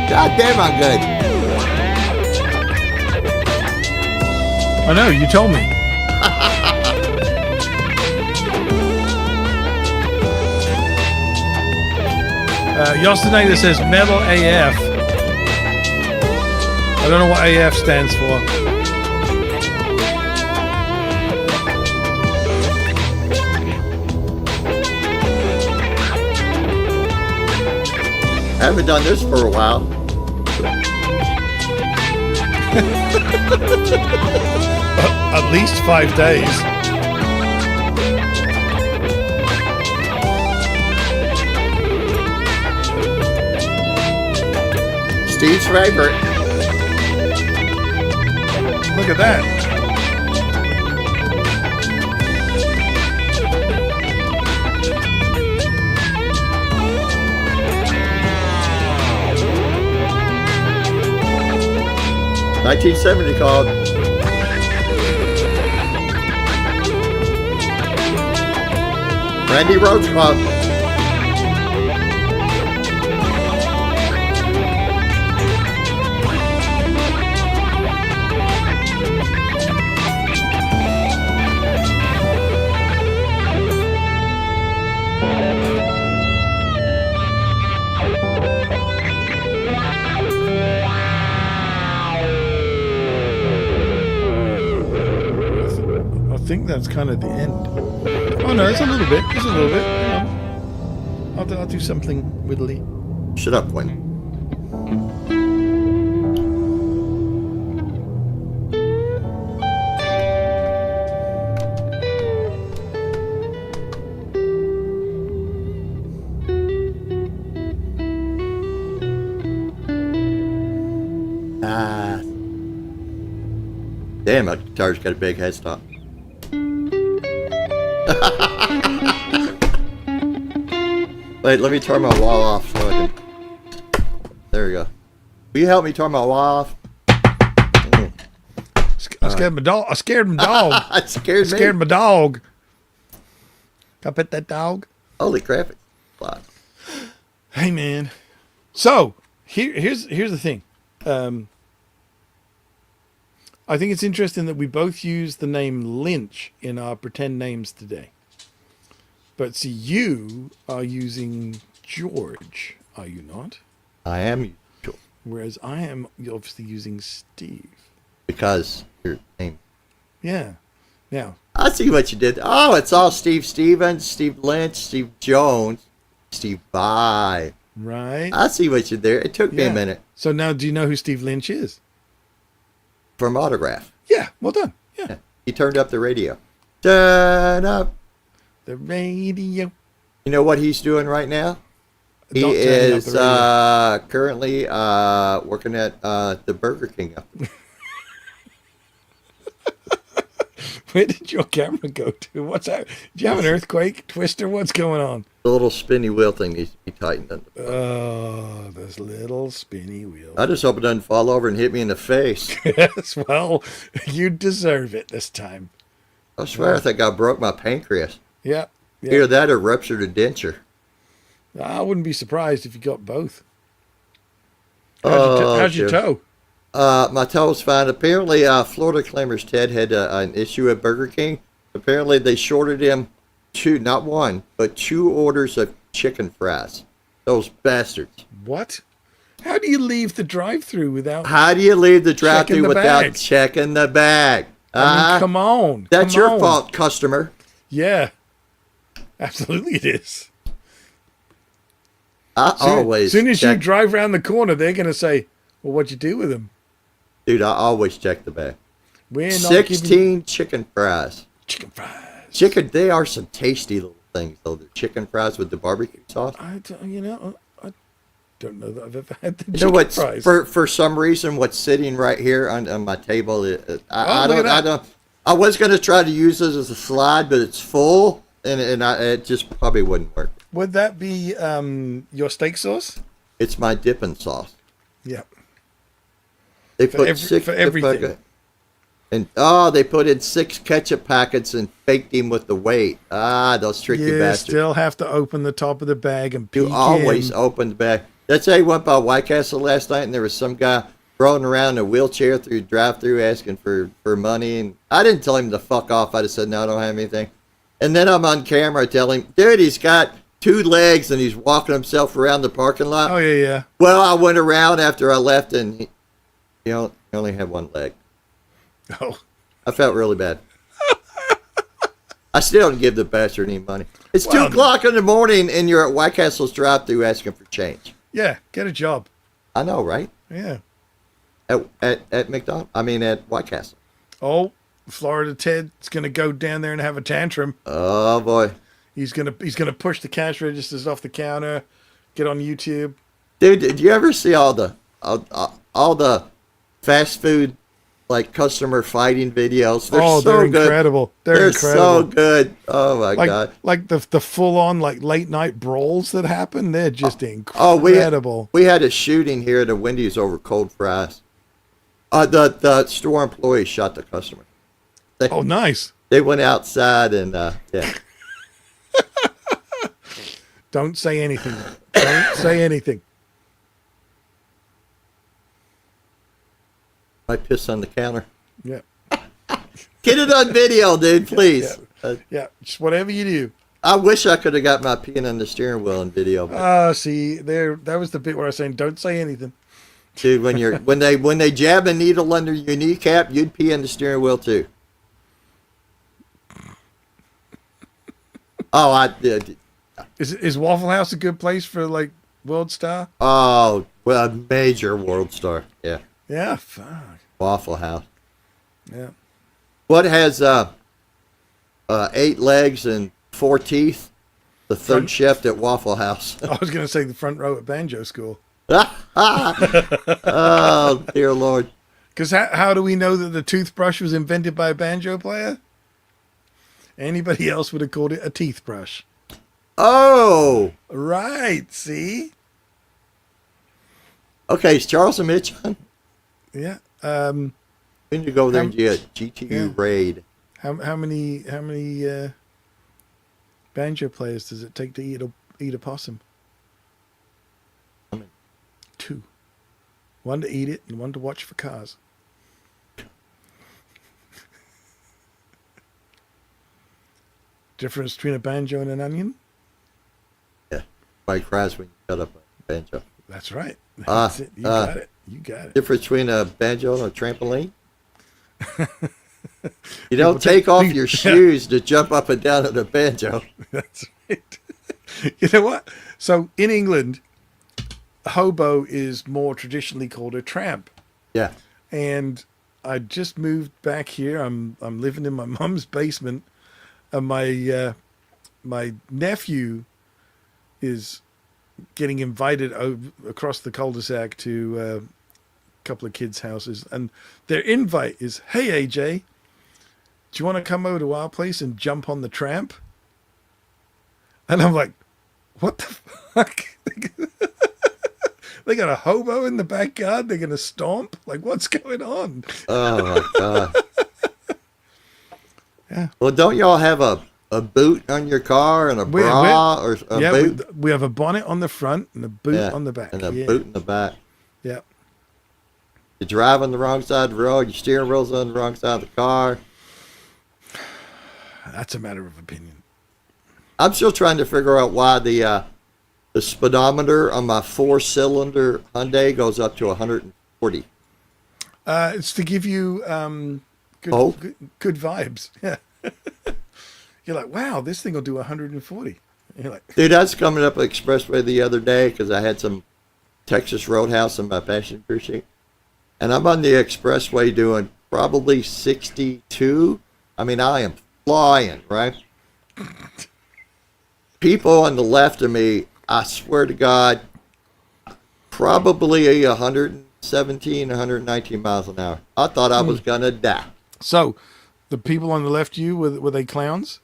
God damn, I'm good. I know, you told me. Yostinator says metal AF. I don't know what AF stands for. I haven't done this for a while. At least 5 days. Steve's favorite. Look at that. $1970 called. Randy Rhodes called. I think that's kind of the end. Oh no, it's a little bit. It's a little bit. Hang on. I'll do something widdly. Shut up, Quinn. Damn, my guitar's got a big headstock. Wait, let me turn my wall off so I can... There we go. Will you help me turn my wall off? I scared my dog. I scared my dog. I scared me. Scared my dog. Can I pet that dog? Holy crap. It's fly. Hey man. So here's the thing. I think it's interesting that we both use the name Lynch in our pretend names today. But see, you are using George, are you not? I am. Whereas I am obviously using Steve. Because your name. Yeah. Now, I see what you did. Oh, it's all Steve Stevens, Steve Lynch, Steve Jones, Steve Vai. right? I see what you did there. It took me a minute. So now, do you know who Steve Lynch is? From Autograph. Yeah, well done. Yeah. He turned up the radio. Turn up. The radio. You know what he's doing right now? He Don't turn it up is the radio. currently working at the Burger King. Where did your camera go to? What's that? Did you have an earthquake, Twister? What's going on? The little spinny wheel thing needs to be tightened up. Oh, this little spinny wheel. I just hope it doesn't fall over and hit me in the face. Yes, well, you deserve it this time. I swear I think I broke my pancreas. Yeah. Either that or ruptured a denture. I wouldn't be surprised if you got both. Oh, How's your toe? My toe's fine. Apparently, Florida Claimers Ted had an issue at Burger King. Apparently, they shorted him not one, but 2 orders of chicken fries. Those bastards. What? How do you leave the drive-through without? How do you leave the drive-thru Checking the without bag. checking the bag? I mean, come on. That's come your on. fault, customer. Yeah, absolutely it is. I always As soon as you check, drive around the corner, they're going to say, well, what'd you do with them? dude. I always check the bag. We're not giving 16 chicken fries. chicken fries. Chicken. They are some tasty little things, though. The chicken fries with the barbecue sauce. I don't know that I've ever had the You know chicken what's fries. for some reason what's sitting right here on my table? I look at don't. I that. don't. I was gonna try to use this as a slide, but it's full, and it just probably wouldn't work. Would that be your steak sauce? It's my dipping sauce. Yeah. They For put every- six for everything. and they put in 6 ketchup packets and baked him with the weight. Those tricky You bastards. still have to open the top of the bag and peek You always in. open the bag. That's how I went by White Castle last night, and there was some guy rolling around in a wheelchair through the drive-through asking for money, and I didn't tell him to fuck off. I just said, no, I don't have anything. And then I'm on camera telling him, dude, he's got 2 legs and he's walking himself around the parking lot. Oh, yeah. Well, I went around after I left, and he only had 1 leg. Oh, I felt really bad. I still don't give the bastard any money. It's Well, 2 o'clock in the morning, and you're at White Castle's drive-thru asking for change. yeah. Get a job. I know, right? Yeah. At McDonald's. I mean, at White Castle. Oh, Florida Ted's going to go down there and have a tantrum. Oh boy, He's gonna push the cash registers off the counter, get on YouTube. dude! Did you ever see all the fast food like customer fighting videos? They're so they're good. incredible. They're incredible. so good. Oh my god! Like the full on like late night brawls that happen. They're just Oh, incredible. we had a shooting here at a Wendy's over cold fries. The store employee shot the customer. Oh, nice. They went outside and yeah. Don't say anything. Don't say anything. I piss on the counter. Yeah. Get it on video, dude, please. Yeah. Just whatever you do. I wish I could have got my peeing on the steering wheel in video. But See, that was the bit where I was saying, don't say anything. dude, when they jab a needle under your kneecap, you'd pee on the steering wheel too. Oh, I did. Is Waffle House a good place for like World Star? Oh, well, a major world star. Yeah, Yeah. Fuck. Waffle House. Yeah. What has 8 legs and 4 teeth? The third shift at Waffle House. I was going to say the front row at Banjo School. Oh, dear Lord. Because how do we know that the toothbrush was invented by a banjo player? Anybody else would have called it a teeth brush. Oh, Right, see? okay. Is Charles and Mitch on? Yeah. We need to go there and do a GTU Yeah. raid. How many banjo players does it take to eat a possum? How many? 2. 1 to eat it and 1 to watch for cars. Difference between a banjo and an onion? Yeah, Mike cries when you cut up a banjo. That's right. That's it. You got it. You got it. Difference between a banjo and a trampoline. You don't take off your shoes to jump up and down on a banjo. That's right. You know what? So in England, a hobo is more traditionally called a tramp. Yeah. And I just moved back here. I'm living in my mum's basement, and my nephew is getting invited across the cul-de-sac to a couple of kids' houses, and their invite is, "Hey AJ, do you want to come over to our place and jump on the tramp?" And I'm like, "What the fuck?" They got a hobo in the backyard. They're gonna stomp. Like, what's going on? Oh my god. Yeah. Well, don't y'all have a boot on your car and a bra or a boot? We have a bonnet on the front and a boot Yeah, on the back. and a Yeah. boot in the back. Yeah. You drive on the wrong side of the road. Your steering wheel's on the wrong side of the car. That's a matter of opinion. I'm still trying to figure out why the speedometer on my 4-cylinder Hyundai goes up to 140. It's to give you good, Oh. good vibes. Yeah. You're like, wow, this thing will do 140. You're like, Dude, I was coming up the expressway the other day because I had some Texas Roadhouse in my passenger seat. And I'm on the expressway doing probably 62. I mean, I am flying, right? People on the left of me, I swear to God, probably 117, 119 miles an hour. I thought I was going to die. so, the people on the left of you, were they clowns?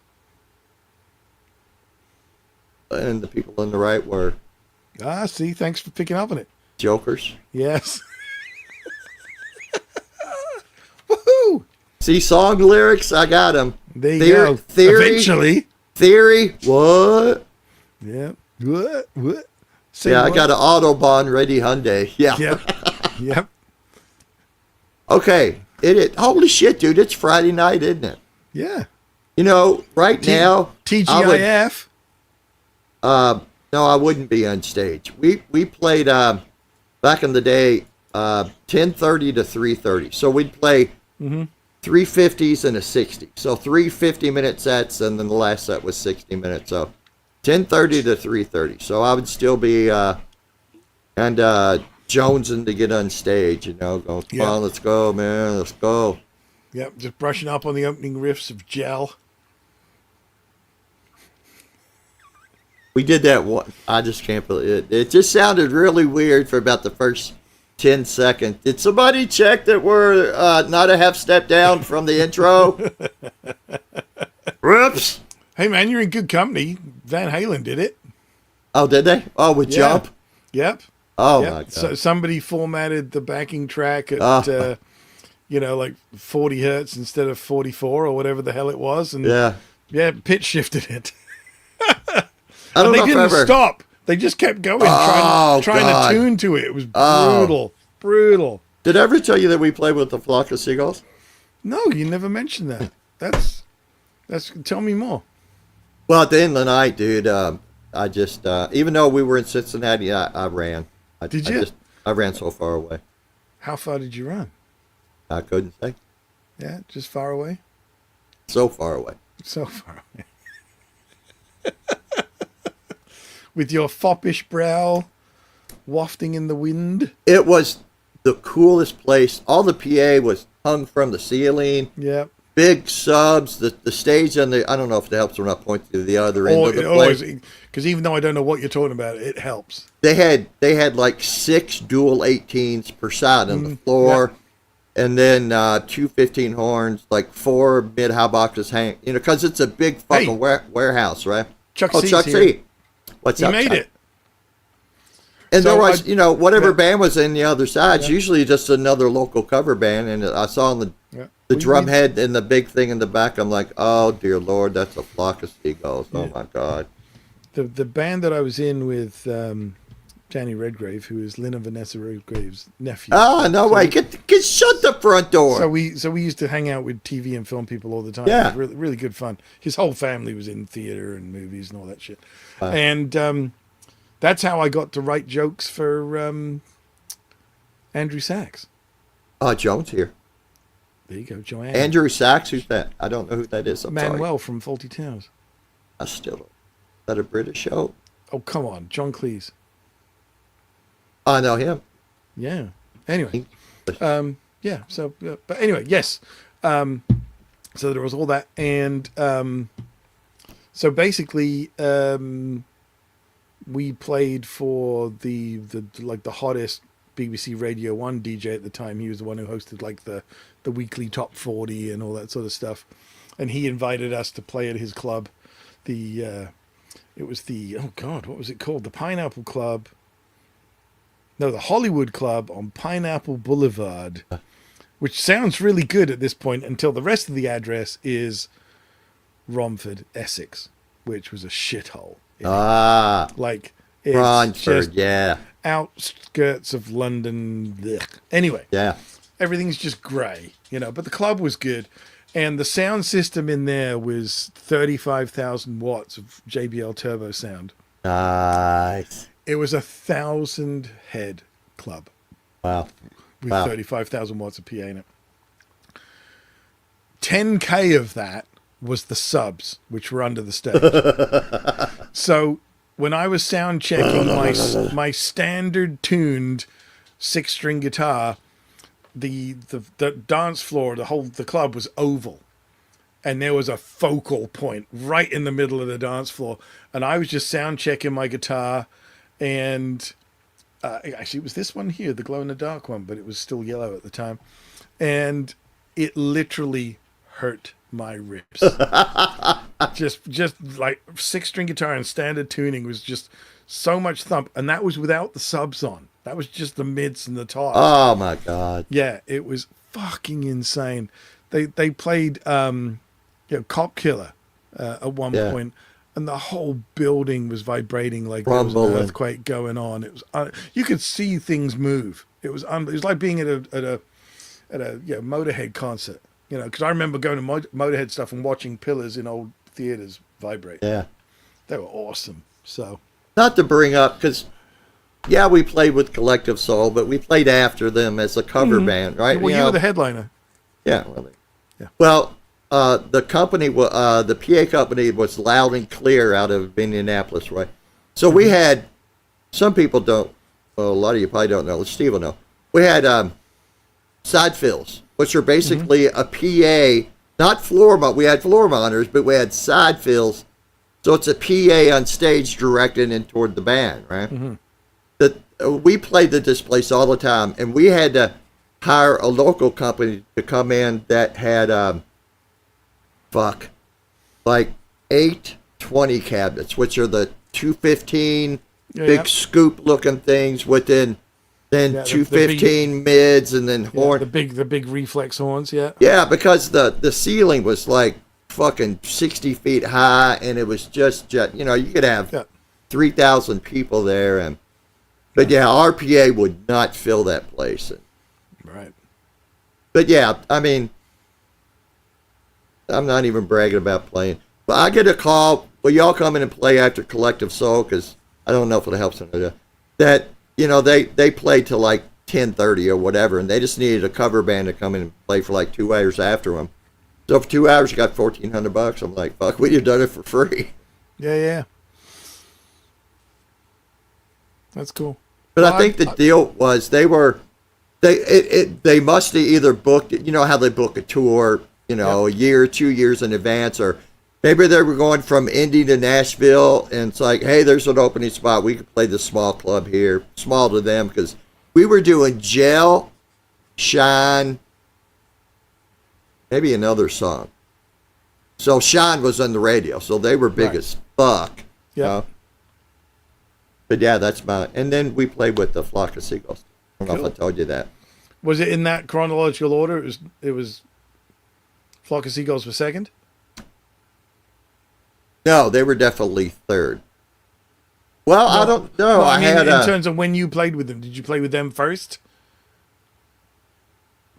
And the people on the right were Ah, see, thanks for picking up on it. jokers. Yes. Woohoo! See, song lyrics, I got them. There you go. Eventually. Theory, what? Yeah. What? Say Yeah, I what? got an Autobahn ready Hyundai. Yeah. Yep. Yep. Okay. Holy shit, dude. It's Friday night, isn't it? Yeah. You know, right now. TGIF. No, I wouldn't be on stage. We played back in the day 10:30 to 3:30. So we'd play 350s and a 60. So 3 50-minute sets, and then the last set was 60 minutes. So 10:30 to 3:30. So I would still be jonesing to get on stage. You know, going, come on, let's go, man, let's go. Yep. Just brushing up on the opening riffs of Gel. We did that one. I just can't believe it. It just sounded really weird for about the first 10 seconds. Did somebody check that we're not a half step down from the intro? Whoops. Hey, man, you're in good company. Van Halen did it. Oh, did they? Oh, with Yeah. Jump? Yep. Oh, Yep. my God. So somebody formatted the backing track at, like 40 hertz instead of 44 or whatever the hell it was. And Yeah. pitch shifted it. I don't And they know if I didn't ever... stop. They just kept going, Oh, trying God. to tune to it. It was Oh. brutal. Brutal. Did I ever tell you that we played with the Flock of Seagulls? No, you never mentioned that. That's. Tell me more. Well, at the end of the night, dude, I just, even though we were in Cincinnati, I ran. Did you? I ran so far away. How far did you run? I couldn't say. Yeah, just far away. So far away. So far away. With your foppish brow wafting in the wind. It was the coolest place. All the PA was hung from the ceiling. Yep. Big subs. The stage on the, I don't know if it helps when I point to the other end of the place. Because even though I don't know what you're talking about, it helps. They had like 6 dual 18s per side on the floor. And then 2 15 horns, like 4 mid-high boxes hang, you know, because it's a big fucking warehouse, right? Chuck oh, C's Chuck here. C. What's He up, made Chuck? it. And So there was, whatever yeah. band was in the other side, it's usually just another local cover band. And I saw the We- drum we- head and the big thing in the back. I'm like, oh, dear Lord, that's a Flock of Seagulls. Oh, my God. The band that I was in with Danny Redgrave, who is Lynn and Vanessa Redgrave's nephew. Oh, no way. Get shut the front door. So we used to hang out with TV and film people all the time. Yeah. It was really, really good fun. His whole family was in theater and movies and all that shit. Wow. And that's how I got to write jokes for Andrew Sachs. Jones here. There you go, Joanne. Andrew Sachs, who's that? I don't know who that is. I'm sorry. Manuel from Faulty Towers. I still don't. Is that a British show? Oh, come on. John Cleese. I know him. Yeah. Anyway. Yeah. So, but anyway, yes. So there was all that. And so basically, we played for the hottest BBC Radio 1 DJ at the time. He was the one who hosted like the weekly top 40 and all that sort of stuff. And he invited us to play at his club. It was oh God, what was it called? The Pineapple Club. No, the Hollywood Club on Pineapple Boulevard, which sounds really good at this point until the rest of the address is Romford, Essex, which was a shithole. Like, it's Romford, just yeah. outskirts of London. Blech. Anyway, Yeah. everything's just grey, but the club was good. And the sound system in there was 35,000 watts of JBL turbo sound. Nice. It was 1,000 head club Wow. with Wow. 35,000 watts of PA in it. 10K of that was the subs, which were under the stage. So when I was sound checking my standard tuned 6-string guitar, the dance floor, the club was oval, and there was a focal point right in the middle of the dance floor, and I was just sound checking my guitar, and actually it was this one here, the glow in the dark one, but it was still yellow at the time, and it literally hurt my ribs. just like 6-string guitar and standard tuning was just so much thump, and that was without the subs on. That was just the mids and the tops. Oh my God. Yeah, it was fucking insane. They played Cop Killer at one point, and the whole building was vibrating like there was an earthquake going on. It was you could see things move. It was like being at a Motorhead concert. Because I remember going to Motorhead stuff and watching pillars in old theaters vibrate. Yeah. They were awesome. So, not to bring up, because, yeah, we played with Collective Soul, but we played after them as a cover band, right? Well, you were the headliner. Yeah. Well, the company, the PA company was Loud and Clear out of Indianapolis, right? So we had, some people don't, well, a lot of you probably don't know, Steve will know. We had side fills, which are basically a PA, not floor, we had floor monitors, but we had side fills. So it's a PA on stage directed in toward the band, right? We played at this place all the time, and we had to hire a local company to come in that had, like 8 20 cabinets, which are the 215 big scoop looking things within. Then 215 mids, and then horn. The big reflex horns, yeah. Yeah, because the ceiling was like fucking 60 feet high, and it was just you could have 3,000 people there, but our PA would not fill that place. Right. But yeah, I mean, I'm not even bragging about playing. But I get a call, will y'all come in and play after Collective Soul? Because I don't know if it helps or not. That. They played till like 10:30 or whatever, and they just needed a cover band to come in and play for like 2 hours after them. So for 2 hours, you got $1,400. I'm like, fuck, we'd have done it for free. Yeah. That's cool. But I think the deal was they must have either booked it. You know how they book a tour, a year, 2 years in advance, or maybe they were going from Indy to Nashville, and it's like, hey, there's an opening spot. We could play this small club here. Small to them, because we were doing Gel, Shine, maybe another song. So Shine was on the radio, so they were big as fuck. Yeah. But yeah, that's and then we played with the Flock of Seagulls. I don't know if I told you that. Was it in that chronological order? It was Flock of Seagulls was second? No, they were definitely third. Well, I don't know. I mean, in terms of when you played with them, did you play with them first?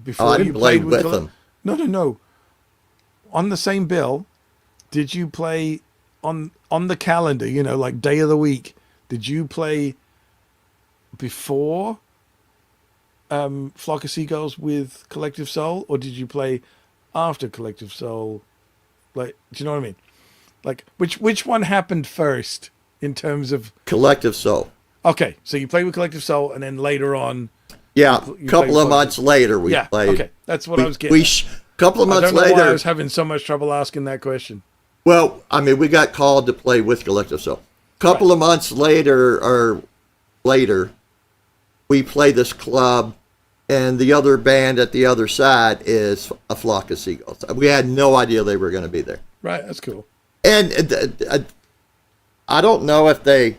Before I didn't play with them. No. On the same bill, did you play on the calendar? Like day of the week. Did you play before Flock of Seagulls with Collective Soul, or did you play after Collective Soul? Like, do you know what I mean? Like, which one happened first in terms of Collective Soul? Okay, so you played with Collective Soul, and then later on, a couple of months later we played. Okay, that's what I was getting. Couple of months I don't know later, why I was having so much trouble asking that question. Well, I mean, we got called to play with Collective Soul. Couple of months later, we play this club, and the other band at the other side is a Flock of Seagulls. We had no idea they were going to be there. Right, that's cool. And I don't know if I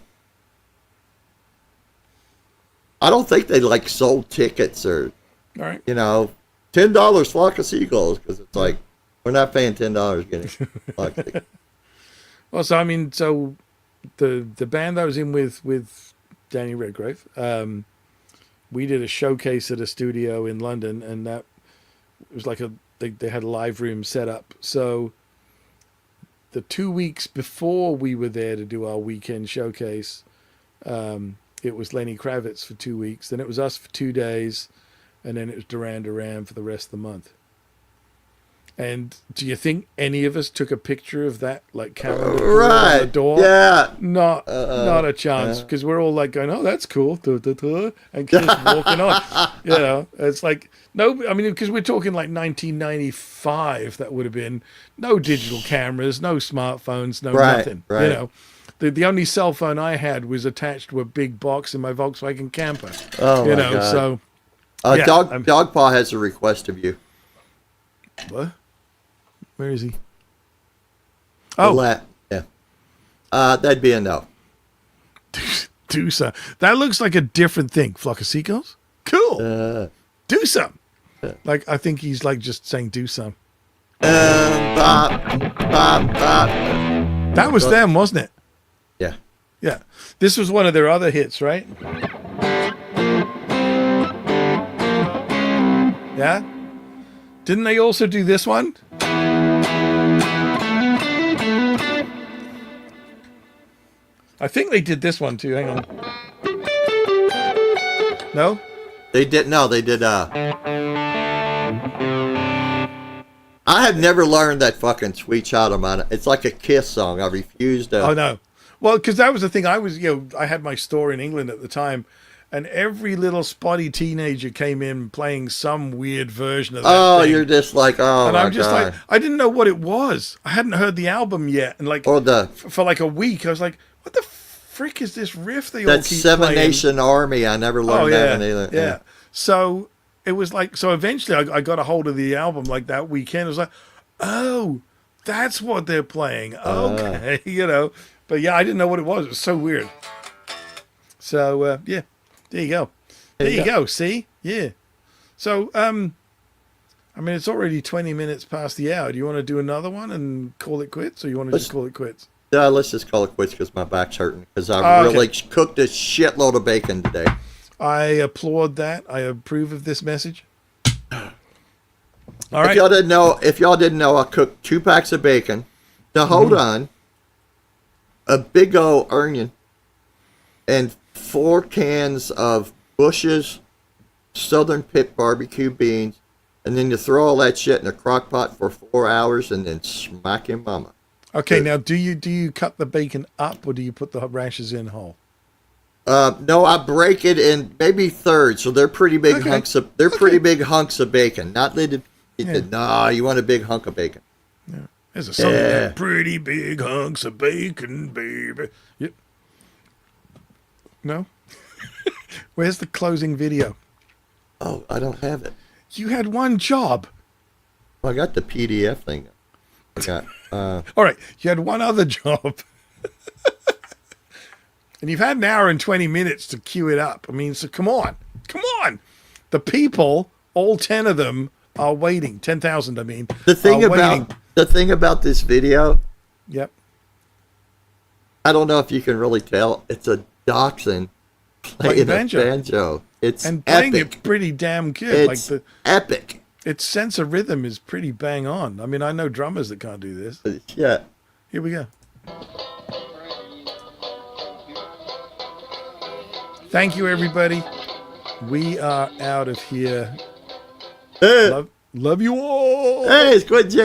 don't think they like sold tickets or, all right, $10 Flock of Seagulls, because it's like, we're not paying $10 getting Flock of Seagulls. Well, so I mean, the band I was in with Danny Redgrave, we did a showcase at a studio in London, and that was like they had a live room set up. So the 2 weeks before we were there to do our weekend showcase, it was Lenny Kravitz for 2 weeks, then it was us for 2 days, and then it was Duran Duran for the rest of the month. And do you think any of us took a picture of that, like camera on the Right. door? Yeah. Not a chance, because we're all like going, "Oh, that's cool," and just walking on. You know, it's like no. I mean, because we're talking like 1995. That would have been no digital cameras, no smartphones, no Right, nothing. right. You know, the only cell phone I had was attached to a big box in my Volkswagen camper. Oh, you my know, God. so yeah, Dogpaw has a request of you. what? Where is he? Yeah. That'd be a no. Do some. That looks like a different thing. Flock of seagulls? Cool. Do some. Like, I think he's like just saying do some. Bop, bop, bop. That was them, wasn't it? Yeah. Yeah. This was one of their other hits, right? Yeah? Didn't they also do this one? I think they did this one too. Hang on. No? They did. No, they did. I have never learned that fucking Sweet Child of Mine. It's like a Kiss song. I refuse to. Oh no. Well, because that was the thing. I was, I had my store in England at the time, and every little spotty teenager came in playing some weird version of that. Oh, thing. you're just like, oh And my I'm just God. like, I didn't know what it was. I hadn't heard the album yet, and like Or the for like a week, I was like, what the frick is this riff they all that keep Seven playing? Nation Army. I never learned that one either. Yeah. So it was like, so eventually I got a hold of the album like that weekend. I was like, oh, that's what they're playing. Okay, But yeah, I didn't know what it was. It was so weird. So yeah, there you go. There you go. See, yeah. So I mean, it's already 20 minutes past the hour. Do you want to do another one and call it quits, or you want to just call it quits? Let's just call it quits because my back's hurting. Because I Okay. really cooked a shitload of bacon today. I applaud that. I approve of this message. All right. If y'all didn't know, I cooked 2 packs of bacon. Now hold on, a big old onion, and 4 cans of Bush's Southern Pit barbecue beans, and then you throw all that shit in a crock pot for 4 hours, and then smack your mama. Okay, now do you cut the bacon up, or do you put the rashers in whole? No, I break it in maybe thirds, so they're pretty big hunks of big hunks of bacon. Not little. No, you want a big hunk of bacon. There's a song like pretty big hunks of bacon, baby. Yep. No? Where's the closing video? Oh, I don't have it. You had one job. Well, I got the PDF thing. I got. All right, you had one other job. And you've had an hour and 20 minutes to queue it up. I mean, so come on. Come on. The people, all 10 of them, are waiting. 10,000, I mean. The thing are waiting. about this video, Yep. I don't know if you can really tell. It's a dachshund playing a banjo. banjo. It's And playing epic. it pretty damn good. It's Like epic. its sense of rhythm is pretty bang on. I mean, I know drummers that can't do this. Yeah. Here we go. Thank you, everybody. We are out of here. Hey, Love you all. it's Quit J.